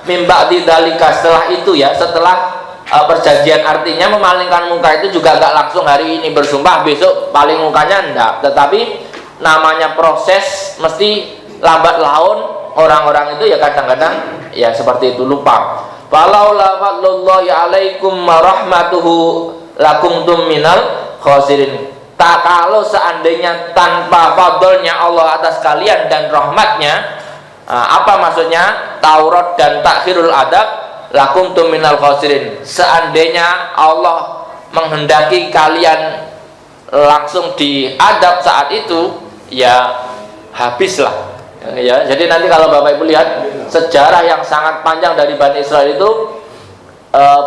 mimba dzalika, setelah itu ya, setelah perjanjian. Artinya memalingkan muka itu juga enggak langsung hari ini bersumpah besok paling mukanya, enggak, tetapi namanya proses mesti lambat laun. Orang-orang itu ya kadang-kadang ya seperti itu, lupa. Falaula fadlullahi alaikum wa rahmatuhu lakuntum minal khasirin. Tak kalau seandainya tanpa fadlnya Allah atas kalian dan rahmatnya, apa maksudnya? Taurat dan takhirul adab, lakuntum minal khasirin. Seandainya Allah menghendaki kalian langsung diadab saat itu, ya habislah. Ya, jadi nanti kalau Bapak Ibu lihat sejarah yang sangat panjang dari Bani Israel itu,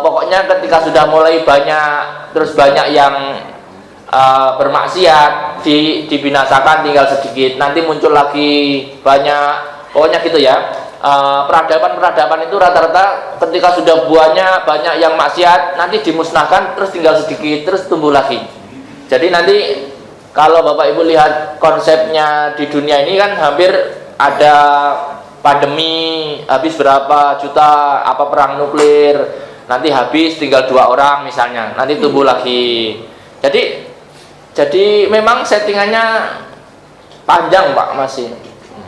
pokoknya ketika sudah mulai banyak yang bermaksiat, dibinasakan tinggal sedikit, nanti muncul lagi banyak, pokoknya gitu ya. Peradaban itu rata-rata ketika sudah buahnya banyak yang maksiat, nanti dimusnahkan, terus tinggal sedikit, terus tumbuh lagi. Jadi nanti kalau Bapak Ibu lihat konsepnya di dunia ini kan hampir ada pandemi, habis berapa juta, apa perang nuklir, nanti habis tinggal 2 orang misalnya, nanti tumbuh lagi. Jadi memang settingannya panjang Pak, masih.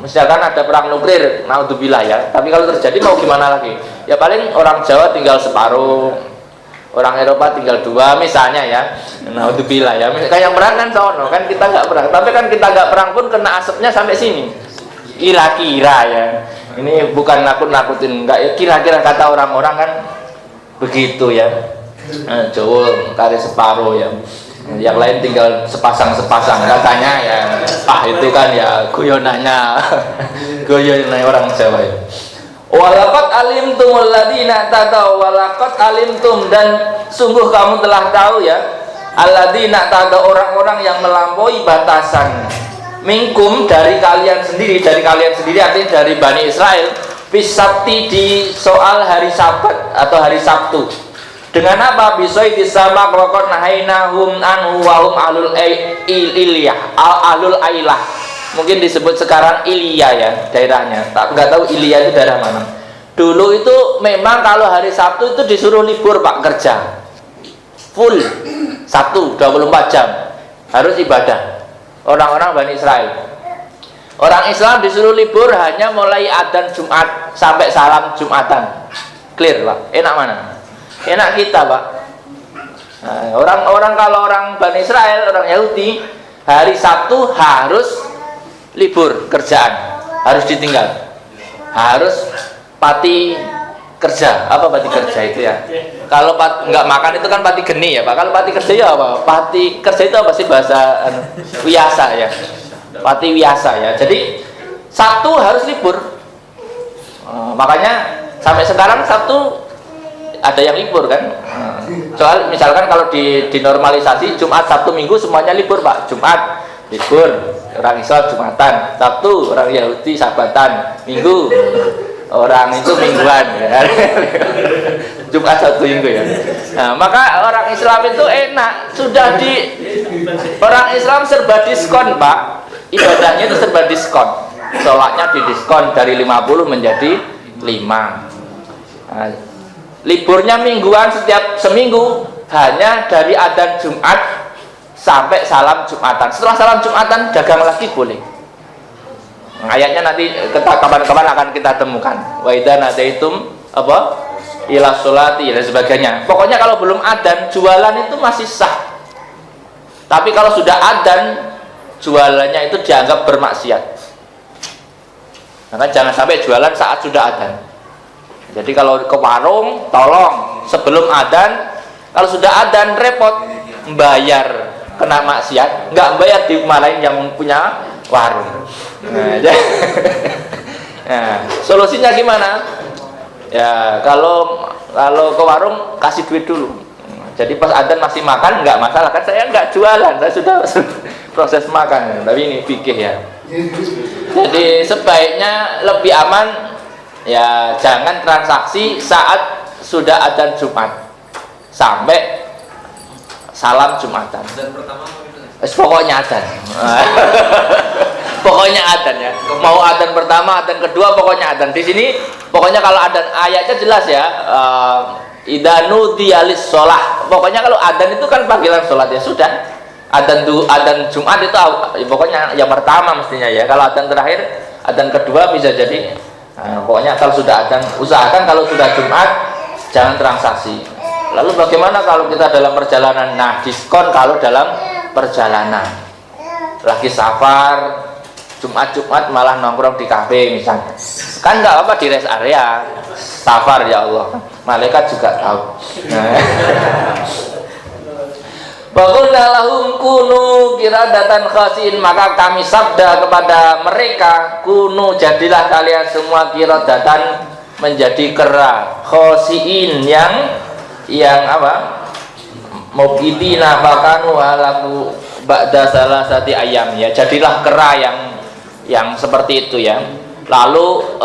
Misalkan ada perang nuklir, naudzubillah ya. Tapi kalau terjadi mau gimana lagi? Ya paling orang Jawa tinggal separuh, orang Eropa tinggal 2 misalnya ya. Naudzubillah ya. Kayak yang perang kan sono, kan kita nggak perang. Tapi kan kita nggak perang pun kena asapnya sampai sini. Kira-kira ya. Ini bukan nakut-nakutin, enggak ya. Kira-kira kata orang-orang kan begitu ya. Jawa kari separuh ya. Yang lain tinggal sepasang-sepasang katanya ya. Itu kan ya guyonannya orang Jawa ya. Walaqad alimtumul ladina tadaw, walaqad alimtum, dan sungguh kamu telah tahu ya, alladzina tadaw, orang-orang yang melampaui batasan, minkum, dari kalian sendiri artinya dari Bani Israel, bisabti, di soal hari Sabat atau hari Sabtu. Dengan apa? Bisoi disama rokon nahainahum anhu wahum alul iliyah, alul ailah. Mungkin disebut sekarang Ilya ya daerahnya. Nggak tahu Ilya itu daerah mana. Dulu itu memang kalau hari Sabtu itu disuruh libur Pak, kerja full Sabtu 24 jam harus ibadah. Orang-orang Bani Israel. Orang Islam disuruh libur hanya mulai adzan Jumat sampai salam Jumatan. Clear Pak. Enak mana? Enak kita Pak. Nah, orang kalau orang Bani Israel, orang Yahudi, hari Sabtu harus libur kerjaan, harus ditinggal, harus pati kerja. Apa pati kerja itu ya? Kalau nggak makan itu kan pati geni ya Pak. Kalau pati kerja ya apa? Pati kerja itu apa sih bahasa wiasa ya? Pati wiasa ya. Jadi Sabtu harus libur. Makanya sampai sekarang Sabtu ada yang libur kan. Soal misalkan kalau dinormalisasi Jumat, Sabtu, Minggu semuanya libur Pak. Jumat libur, orang Islam Jumatan. Sabtu orang Yahudi Sabatan. Minggu orang itu mingguan ya. Jumat, Sabtu, Minggu ya. Nah, maka orang Islam itu enak, sudah orang Islam serba diskon Pak. Ibadahnya itu serba diskon. Sholatnya didiskon dari 50 menjadi 5. Nah, liburnya mingguan, setiap seminggu hanya dari adzan Jumat sampai salam Jumatan. Setelah salam Jumatan dagang lagi boleh. Ayatnya nanti kapan-kapan akan kita temukan. Wa idza nadaitum apa? Ila sholati dan sebagainya. Pokoknya kalau belum adzan jualan itu masih sah. Tapi kalau sudah adzan jualannya itu dianggap bermaksiat. Maka jangan sampai jualan saat sudah adzan. Jadi kalau ke warung, tolong sebelum adzan, kalau sudah adzan repot bayar, kena maksiat, nggak bayar dimarahin yang punya warung. Nah, solusinya gimana? Ya kalau ke warung kasih duit dulu. Jadi pas adzan masih makan nggak masalah, kan saya nggak jualan, saya sudah proses makan. Tapi ini fikih ya. Jadi sebaiknya lebih aman ya, jangan transaksi saat sudah adzan Jumat sampai salam Jumatan. Dan pertama pokoknya adzan. Pokoknya adzan ya. Mau adzan pertama, adzan kedua, pokoknya adzan. Di sini pokoknya kalau adzan ayatnya jelas ya. Idza nudiya lis-shalah. Pokoknya kalau adzan itu kan panggilan salat ya sudah. Adzan Jumat itu pokoknya yang pertama mestinya ya. Kalau adzan terakhir, adzan kedua bisa jadi. Nah, pokoknya kalau sudah adzan, usahakan kalau sudah Jumat jangan transaksi. Lalu bagaimana kalau kita dalam perjalanan? Nah, diskon kalau dalam perjalanan. Lagi safar, Jumat malah nongkrong di kafe misalnya. Kan nggak apa-apa di rest area. Safar ya Allah. Malaikat juga tahu. Nah. Bagulna lahum kunu kiradatan khasin, maka kami sabda kepada mereka, kunu jadilah kalian semua kiradatan, menjadi kera, khasiin yang apa? Mubidina fakanu halaku ba'da salasati ayam, ya jadilah kera yang seperti itu ya. Lalu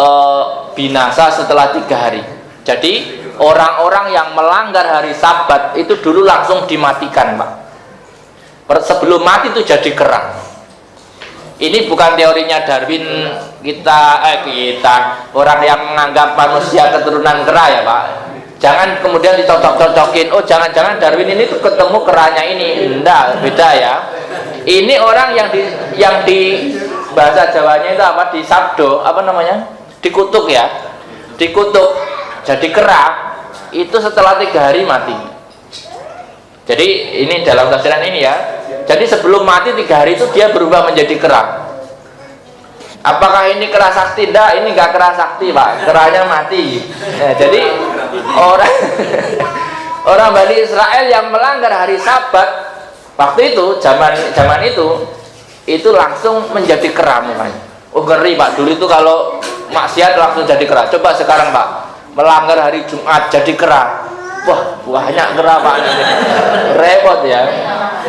binasa setelah 3 hari. Jadi orang-orang yang melanggar hari Sabat itu dulu langsung dimatikan, Pak. Sebelum mati itu jadi kera. Ini bukan teorinya Darwin, kita orang yang menganggap manusia keturunan kera ya, Pak. Jangan kemudian dicocok-cocokin, oh jangan-jangan Darwin ini tuh ketemu keranya ini. Enggak, beda ya. Ini orang yang di bahasa Jawanya itu apa? Di sabdo, apa namanya? Dikutuk ya. Dikutuk jadi kera itu setelah 3 hari mati. Jadi ini dalam tafsiran ini ya. Jadi sebelum mati 3 hari itu dia berubah menjadi kera. Apakah ini kera sakti? Tidak, ini nggak kera sakti, Pak. Keranya mati. Nah, jadi orang Bani Israel yang melanggar hari Sabat waktu itu zaman itu langsung menjadi kera mukanya. Oh ngeri, Pak. Dulu itu kalau maksiat langsung jadi kera. Coba sekarang, Pak, melanggar hari Jumat jadi kera. Wah, banyak kera, Pak. Repot ya.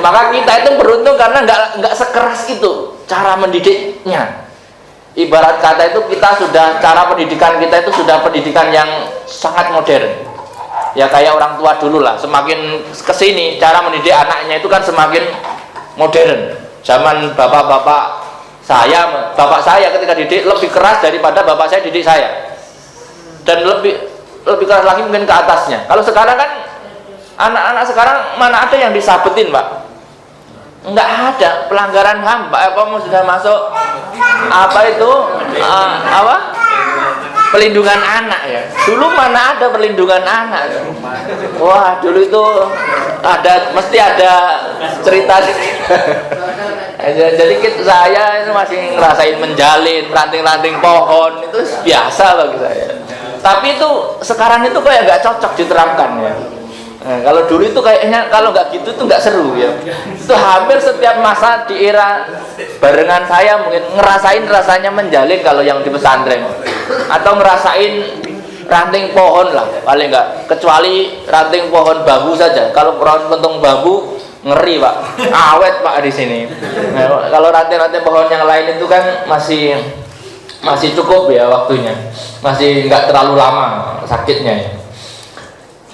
Maka kita itu beruntung karena nggak sekeras itu cara mendidiknya. Ibarat kata itu cara pendidikan kita itu sudah pendidikan yang sangat modern. Ya kayak orang tua dulu lah. Semakin kesini cara mendidik anaknya itu kan semakin modern. Zaman bapak saya ketika didik lebih keras daripada bapak saya didik saya. Dan lebih keras lagi mungkin ke atasnya. Kalau sekarang kan anak-anak sekarang mana ada yang disabetin, Pak? Enggak ada pelanggaran HAM, Pak. Sudah masuk apa itu pelindungan anak ya. Dulu mana ada perlindungan anak? Wah, dulu itu mesti ada cerita. Jadi saya itu masih ngerasain menjalin ranting-ranting pohon, itu biasa bagi saya. Tapi itu sekarang itu kayak nggak cocok diterapkan ya. Nah, kalau dulu itu kayaknya kalau nggak gitu tuh nggak seru ya. Itu hampir setiap masa di era barengan saya mungkin ngerasain rasanya menjalin kalau yang di pesantren, atau ngerasain ranting pohon lah paling nggak, kecuali ranting pohon bambu saja. Kalau pohon pentung bambu ngeri, Pak, awet, Pak, di sini. Nah, kalau ranting-ranting pohon yang lain itu kan masih cukup ya waktunya, masih nggak terlalu lama sakitnya ya.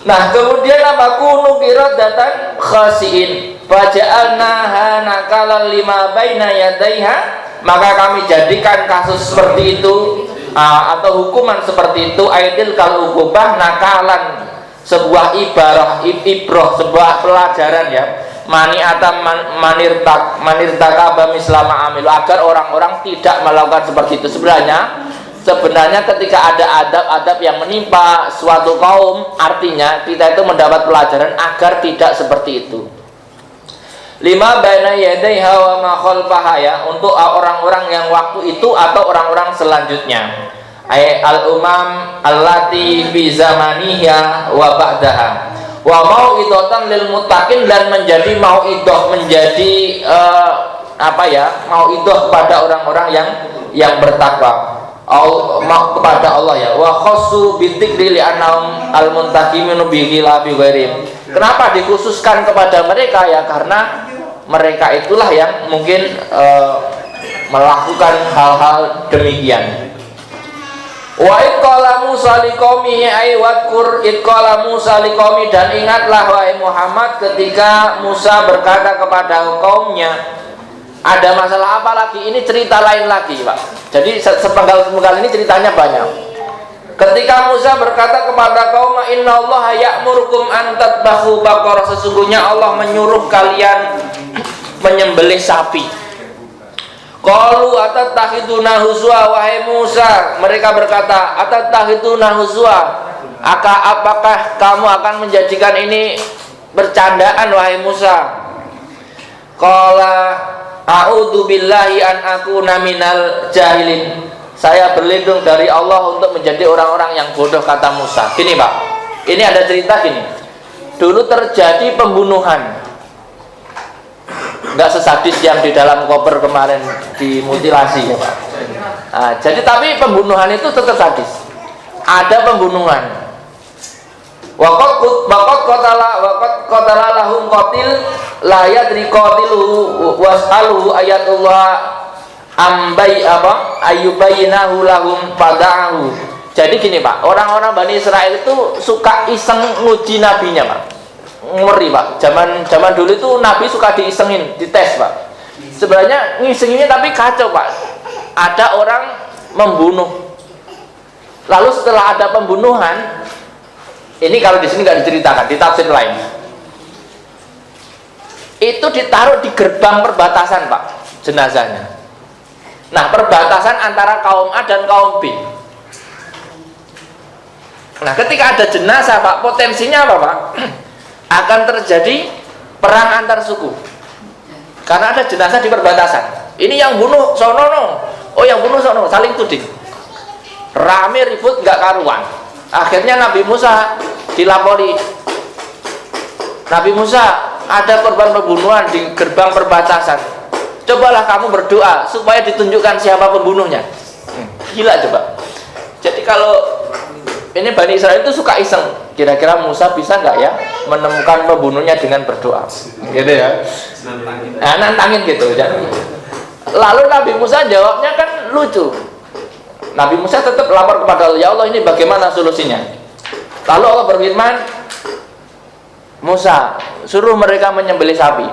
Nah, kemudian apa? Kunu qiradatan khasiin faja'alnaha nakalan lima baina yadaiha, maka kami jadikan kasus seperti itu atau hukuman seperti itu aidil kal uqubah, nakalan, sebuah ibrah, sebuah pelajaran ya, mani'atan manirtaka bamislama amilu, agar orang-orang tidak melakukan seperti itu. Sebenarnya ketika ada adab-adab yang menimpa suatu kaum, artinya kita itu mendapat pelajaran agar tidak seperti itu. lima baina yadaiha wa ma khalfaha, ya, untuk orang-orang yang waktu itu atau orang-orang selanjutnya. Al umam allati fi zamaniha wa ba'daha. Wa mau'idatan lil muttaqin, dan menjadi mau'idah, menjadi mau'idah kepada orang-orang yang bertakwa. Kepada Allah, ya. Wa khassu bidzikri li annahum al muntaqimin bi khilafi ghairihim. Kenapa dikhususkan kepada mereka, ya? Karena mereka itulah yang mungkin melakukan hal-hal demikian. Wa iqala Musa liqaumihi ay wadkur iqala Musa liqaumi, dan ingatlah wahai Muhammad ketika Musa berkata kepada kaumnya. Ada masalah apa lagi? Ini cerita lain lagi, Pak. Jadi sepenggal-sepenggal ini ceritanya banyak. Ketika Musa berkata kepada kaum, innallaha ya'murukum an tadbahu baqarah, sesungguhnya Allah menyuruh kalian menyembelih sapi. Qalu atattakhiduna huzwa, wahai Musa, mereka berkata, atattakhiduna huzwa, apakah kamu akan menjadikan ini bercandaan, wahai Musa? Qala a'udzu billahi an akuna minal jahilin, saya berlindung dari Allah untuk menjadi orang-orang yang bodoh, kata Musa. Gini, Pak, ini ada cerita gini. Dulu terjadi pembunuhan, nggak sesadis yang di dalam koper kemarin dimutilasi, ya, Pak. Nah, jadi tapi pembunuhan itu tetap sadis. Ada pembunuhan. Waqad qatala lahum qatil la yadri qatiluhu was'aluhu ayatullah ayyubayinahu lahum fada'ahu. Jadi gini, Pak, orang-orang Bani Israel itu suka iseng nguji nabinya, Pak. Ngeri, Pak. Zaman dulu itu nabi suka diisengin, dites, Pak. Sebenarnya ngisenginnya tapi kacau, Pak. Ada orang membunuh. Lalu setelah ada pembunuhan, ini kalau di sini nggak diceritakan, di tafsir lain, itu ditaruh di gerbang perbatasan, Pak, jenazahnya. Nah, perbatasan antara kaum A dan kaum B. Nah, ketika ada jenazah, Pak, potensinya apa, Pak? Akan terjadi perang antar suku. Karena ada jenazah di perbatasan. Ini yang bunuh sono, no. Oh, yang bunuh sono, saling tuding. Rame ribut nggak karuan. Akhirnya Nabi Musa dilapori. Nabi Musa, ada korban pembunuhan di gerbang perbatasan. Cobalah kamu berdoa supaya ditunjukkan siapa pembunuhnya. Gila coba. Jadi kalau ini Bani Israel itu suka iseng, kira-kira Musa bisa nggak ya menemukan pembunuhnya dengan berdoa, gitu ya. Nah, nantangin gitu. Lalu Nabi Musa jawabnya kan lucu. Nabi Musa tetap lapor kepada Allah, ya Allah, ini bagaimana solusinya? Lalu Allah berfirman, Musa, suruh mereka menyembelih sapi.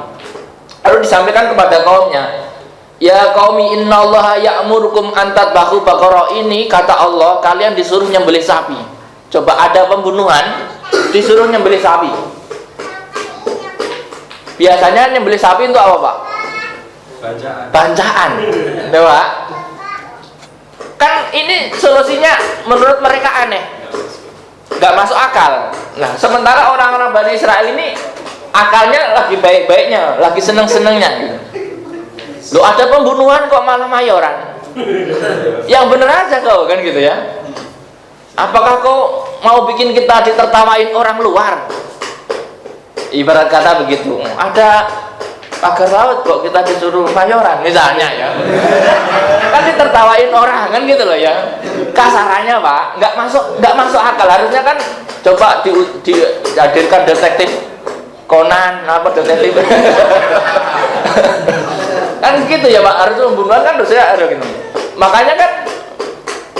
Lalu disampaikan kepada kaumnya, ya qaumi innallaha ya'murukum an tadbahu baqarah, ini kata Allah, kalian disuruh nyembelih sapi. Coba ada pembunuhan, disuruh nyembelih sapi. Biasanya nyembelih sapi untuk apa, Pak? Bancaan. Ya, Pak. Kan ini solusinya menurut mereka aneh, nggak masuk akal. Nah, sementara orang-orang Bani Israel ini akalnya lagi baik-baiknya, lagi seneng-senengnya. Loh, ada pembunuhan kok malah mayoran? Yang bener aja kau, kan gitu ya. Apakah kau mau bikin kita ditertawain orang luar? Ibarat kata begitu. Ada pagar laut kok kita disuruh mayoran misalnya, ya. Kan ditertawain orang, kan gitu loh, ya. Kasarannya, Pak, nggak masuk akal. Harusnya kan coba dihadirkan detektif Conan, apa detektif. Kan gitu ya, Pak. Harus pembunuhan kan harusnya ada gitu. Makanya kan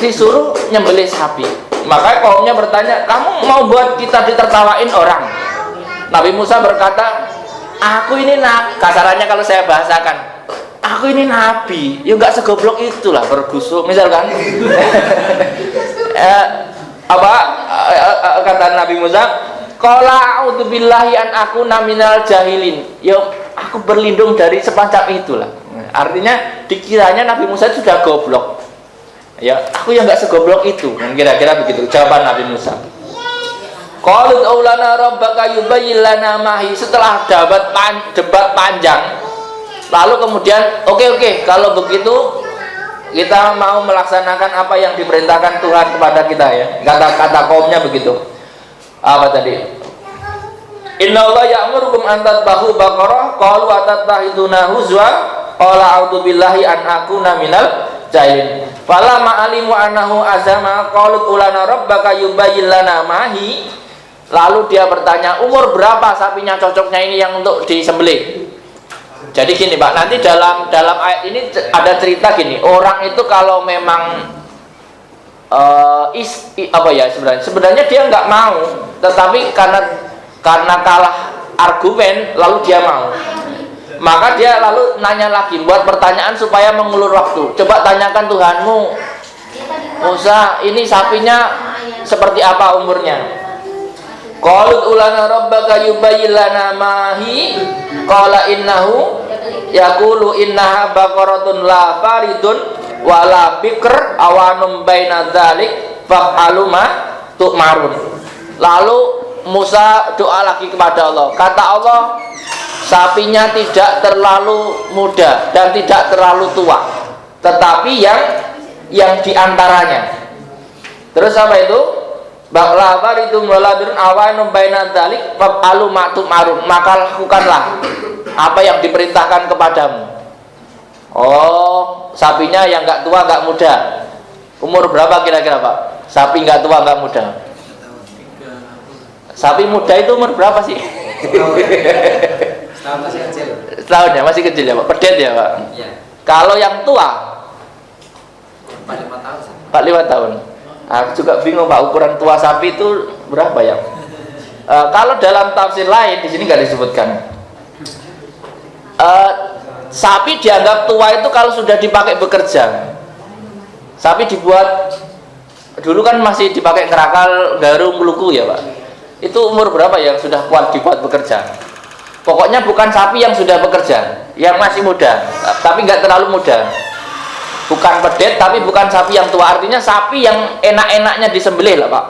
disuruh nyembelih sapi. Makanya kaumnya bertanya, kamu mau buat kita ditertawain orang? Nabi Musa berkata, aku ini kasarannya kalau saya bahasakan, aku ini nabi, ya nggak segoblok itulah bergusuk, misalkan. Kata Nabi Musa, qala a'udzu billahi an akuna minal jahilin. Ya, aku berlindung dari semacam itulah. Artinya dikiranya Nabi Musa itu sudah goblok. Ya, aku yang nggak segoblok itu. Kira-kira begitu jawaban Nabi Musa. Qalu aulana rabbaka yubayyin lana mahi. Setelah debat panjang, lalu kemudian oke, kalau begitu kita mau melaksanakan apa yang diperintahkan Tuhan kepada kita ya. Kata kaumnya begitu. Apa tadi? Innallaha ya'murukum an tadbahu baqarah qalu atattahiduna huzwa qala a'udzu billahi an akuna minal jahilin. Fala ma'alimu annahu azama qalu ulana rabbaka yubayyin lana mahi. Lalu dia bertanya, umur berapa sapinya cocoknya ini yang untuk disembelih? Jadi gini Pak, nanti dalam ayat ini ada cerita gini, orang itu kalau memang sebenarnya dia nggak mau, tetapi karena kalah argumen lalu dia mau, maka dia lalu nanya lagi, buat pertanyaan supaya mengulur waktu. Coba tanyakan Tuhanmu, Musa, ini sapinya seperti apa umurnya? Qalut ulana rabbaka yubayyin lana mahi qala innahu yaqulu innaha baqaratun la faridun wa la bikr awanum baina dzalik fa'alu ma tu'marun. Lalu Musa doa lagi kepada Allah. Kata Allah, sapinya tidak terlalu muda dan tidak terlalu tua, tetapi yang diantaranya. Terus apa itu? Bakla faridun wala birun awanum baina dzalik fa'alu ma tu'marun. Maka lakukanlah apa yang diperintahkan kepadamu. Oh, sapinya yang enggak tua enggak muda. Umur berapa kira-kira Pak? Sapi enggak tua enggak muda. Sapi muda itu umur berapa sih? Setahun masih kecil. Setahun ya, masih kecil ya Pak. Pedet ya Pak. Iya. Kalau yang tua 45 tahun. 45 tahun. Aku juga bingung Pak, ukuran tua sapi itu berapa ya? Kalau dalam tafsir lain di sini nggak disebutkan. Sapi dianggap tua itu kalau sudah dipakai bekerja. Sapi dibuat dulu kan masih dipakai ngerakal, garung, meluku ya Pak. Itu umur berapa yang sudah kuat dibuat bekerja? Pokoknya bukan sapi yang sudah bekerja, yang masih muda, tapi nggak terlalu muda. Bukan pedet, tapi bukan sapi yang tua. Artinya sapi yang enak-enaknya disembelih lah Pak.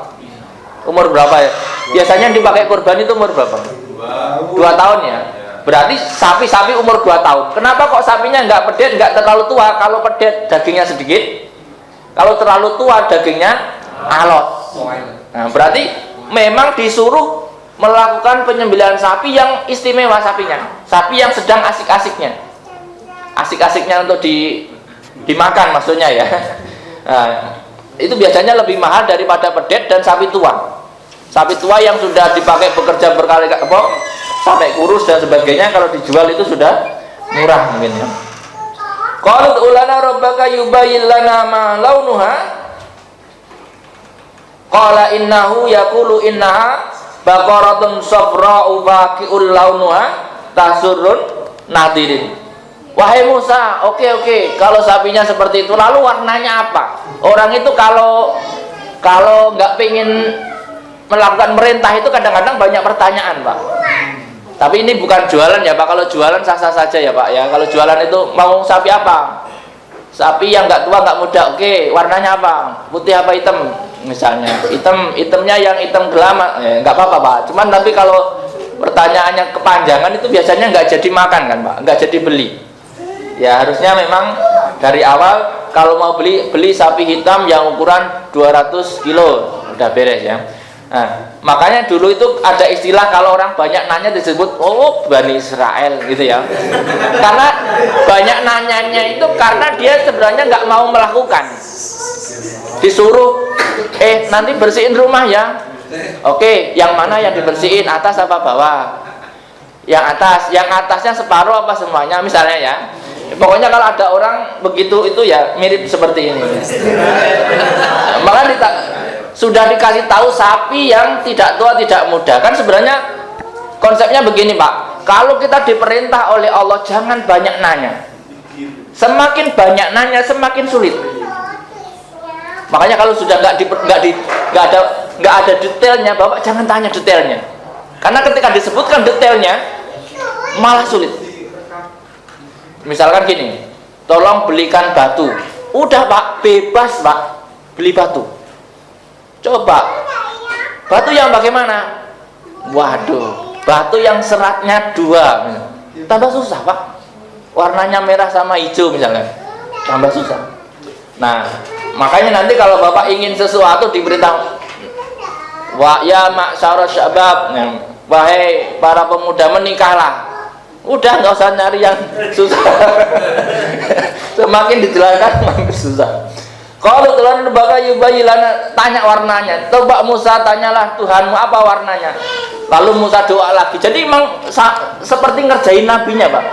Umur berapa ya? Biasanya dipakai kurban itu umur berapa? 2 tahun ya. Berarti sapi-sapi umur 2 tahun. Kenapa kok sapinya nggak pedet, nggak terlalu tua? Kalau pedet dagingnya sedikit, kalau terlalu tua dagingnya alot. Nah, berarti memang disuruh melakukan penyembelihan sapi yang istimewa sapinya. Sapi yang sedang asik-asiknya. Asik-asiknya untuk dimakan maksudnya ya. Nah, itu biasanya lebih mahal daripada pedet dan sapi tua. Sapi tua yang sudah dipakai bekerja berkali-kali sampai kurus dan sebagainya, kalau dijual itu sudah murah mungkin ya. Qalut ulana rabbaka yubayyin lana ma launuha qala innahu yaqulu innaha baqaratun safra'u faqi'ul launuha tasurrun nadirin. Wahai Musa, oke, kalau sapinya seperti itu, lalu warnanya apa? Orang itu kalau nggak pengen melakukan merintah itu kadang-kadang banyak pertanyaan Pak. Tapi ini bukan jualan ya Pak. Kalau jualan sah-sah saja ya Pak ya. Kalau jualan itu mau sapi apa? Sapi yang nggak tua nggak muda, oke. Warnanya apa? Putih apa hitam? Misalnya hitamnya yang hitam gelap, nggak apa-apa Pak. Cuman tapi kalau pertanyaannya kepanjangan itu biasanya nggak jadi makan kan Pak, nggak jadi beli. Ya harusnya memang dari awal kalau mau beli sapi hitam yang ukuran 200 kilo udah beres ya. Nah, makanya dulu itu ada istilah kalau orang banyak nanya disebut Bani Israel gitu ya. Karena banyak nanyanya itu karena dia sebenarnya nggak mau melakukan. Disuruh nanti bersihin rumah ya. Oke, yang mana yang dibersihin, atas apa bawah? Yang atasnya separuh apa semuanya misalnya ya. Pokoknya kalau ada orang begitu itu ya mirip seperti ini. Maka sudah dikasih tahu sapi yang tidak tua tidak muda. Kan sebenarnya konsepnya begini Pak. Kalau kita diperintah oleh Allah jangan banyak nanya. Semakin banyak nanya semakin sulit. Makanya kalau sudah nggak ada detailnya, Bapak jangan tanya detailnya. Karena ketika disebutkan detailnya malah sulit. Misalkan gini, tolong belikan batu. Udah Pak, bebas Pak, beli batu. Coba Batu yang bagaimana? Waduh, batu yang seratnya 2. Tambah susah, Pak. Warnanya merah sama hijau misalnya. Tambah susah. Nah, makanya nanti kalau Bapak ingin sesuatu diberitahu, wa ya ma'syara syabab, wahai para pemuda menikahlah. Udah, nggak usah nyari yang susah. Semakin dijelaskan makin susah. Kalau Tuhan lembaga yubayilana, tanya warnanya. Coba Musa tanyalah Tuhanmu apa warnanya. Lalu Musa doa lagi. Jadi memang seperti ngerjain nabinya, Pak.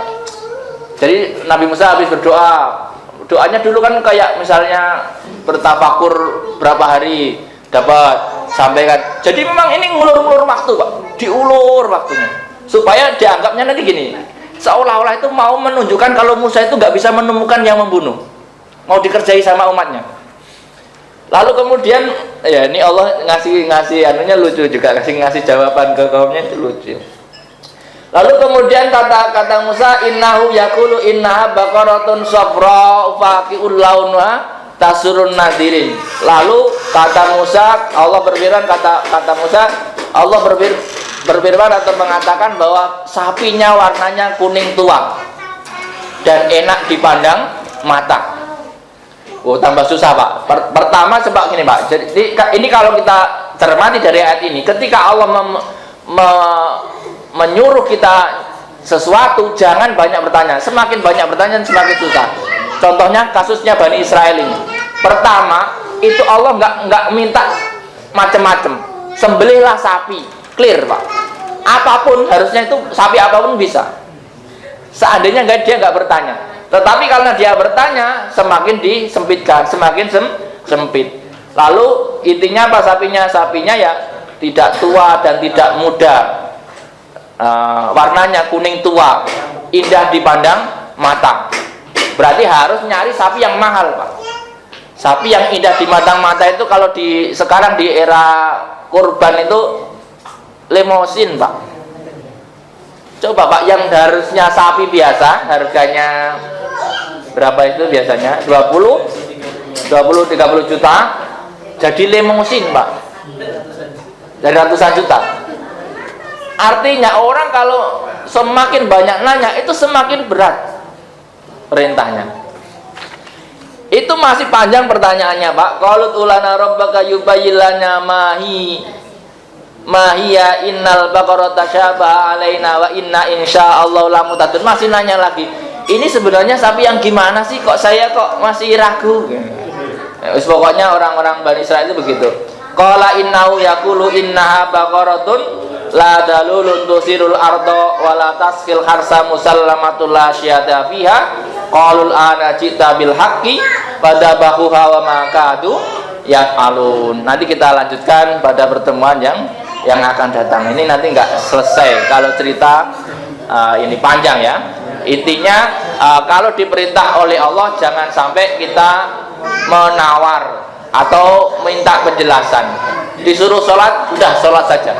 Jadi Nabi Musa habis berdoa, doanya dulu kan kayak misalnya bertafakur berapa hari dapat sampaikan. Jadi memang ini ngulur-ngulur waktu, Pak. Diulur waktunya supaya dianggapnya nanti gini, seolah-olah itu mau menunjukkan kalau Musa itu nggak bisa menemukan yang membunuh, mau dikerjai sama umatnya. Lalu kemudian ya ini Allah ngasih anunya lucu juga, ngasih jawaban ke kaumnya itu lucu. Lalu kemudian kata Musa, innahu yaqulu innaha baqaratun safra faqi'ul launha tasurun nadirin. Lalu kata Musa, Allah berfirman, kata Musa, Allah berfirman atau mengatakan bahwa sapinya warnanya kuning tua dan enak dipandang mata. Oh, tambah susah, Pak. Pertama sebab gini, Pak. Jadi ini kalau kita cermati dari ayat ini, ketika Allah menyuruh kita sesuatu, jangan banyak bertanya. Semakin banyak bertanya semakin susah. Contohnya kasusnya Bani Israel ini. Pertama, itu Allah nggak minta macam-macam. Sembelihlah sapi, clear, Pak. Apapun harusnya itu sapi apapun bisa. Seandainya dia nggak bertanya. Tetapi karena dia bertanya, semakin disempitkan, semakin sempit. Lalu intinya apa sapinya? Sapinya ya tidak tua dan tidak muda. Warnanya kuning tua, indah dipandang mata. Berarti harus nyari sapi yang mahal, Pak. Sapi yang indah dipandang mata itu kalau sekarang di era kurban itu lemosin, Pak. Coba, Pak, yang harusnya sapi biasa harganya berapa itu biasanya? 20-30 juta jadi lemosin, Pak. Dari ratusan juta. Artinya orang kalau semakin banyak nanya itu semakin berat perintahnya. Itu masih panjang pertanyaannya, Pak. Qalut ulana rabbaka yubayyilana mahiya innal baqarata syaba alaina wa inna insyaallah lamutadun. Masih nanya lagi, ini sebenarnya sapi yang gimana sih, kok saya masih ragu. Pokoknya orang-orang Bani Israil itu begitu. Qala innahu yaqulu innaha baqaratun la dalulun tusirul ardo wa la tasqil harsa musallamatul la syiyata fiha. Qalul ana jita bil haqqi fadabahuha wa ma kadu yaf'alun. Nanti kita lanjutkan pada pertemuan yang akan datang. Ini nanti nggak selesai kalau cerita ini panjang ya. Intinya kalau diperintah oleh Allah jangan sampai kita menawar atau minta penjelasan. Disuruh sholat, udah sholat saja.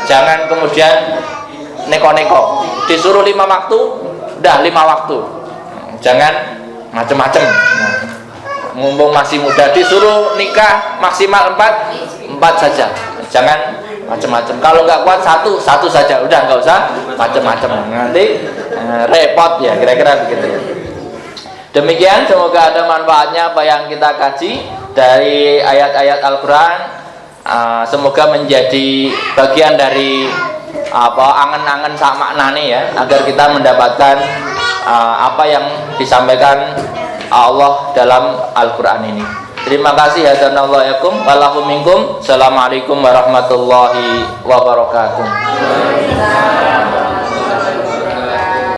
Jangan kemudian neko-neko. Disuruh 5 waktu, udah 5 waktu. Jangan macem-macem. Mumpung masih muda, disuruh nikah maksimal 4 saja. Jangan macam-macam. Kalau nggak kuat satu saja, udah nggak usah macam-macam. Nanti repot ya, kira-kira begitu. Demikian, semoga ada manfaatnya apa yang kita kaji dari ayat-ayat Al-Quran. Semoga menjadi bagian dari angen-angen sak maknane ya, agar kita mendapatkan apa yang disampaikan Allah dalam Al-Quran ini. Terima kasih. Hadanallahu yakum wa lahum minkum. Assalamualaikum warahmatullahi wabarakatuh.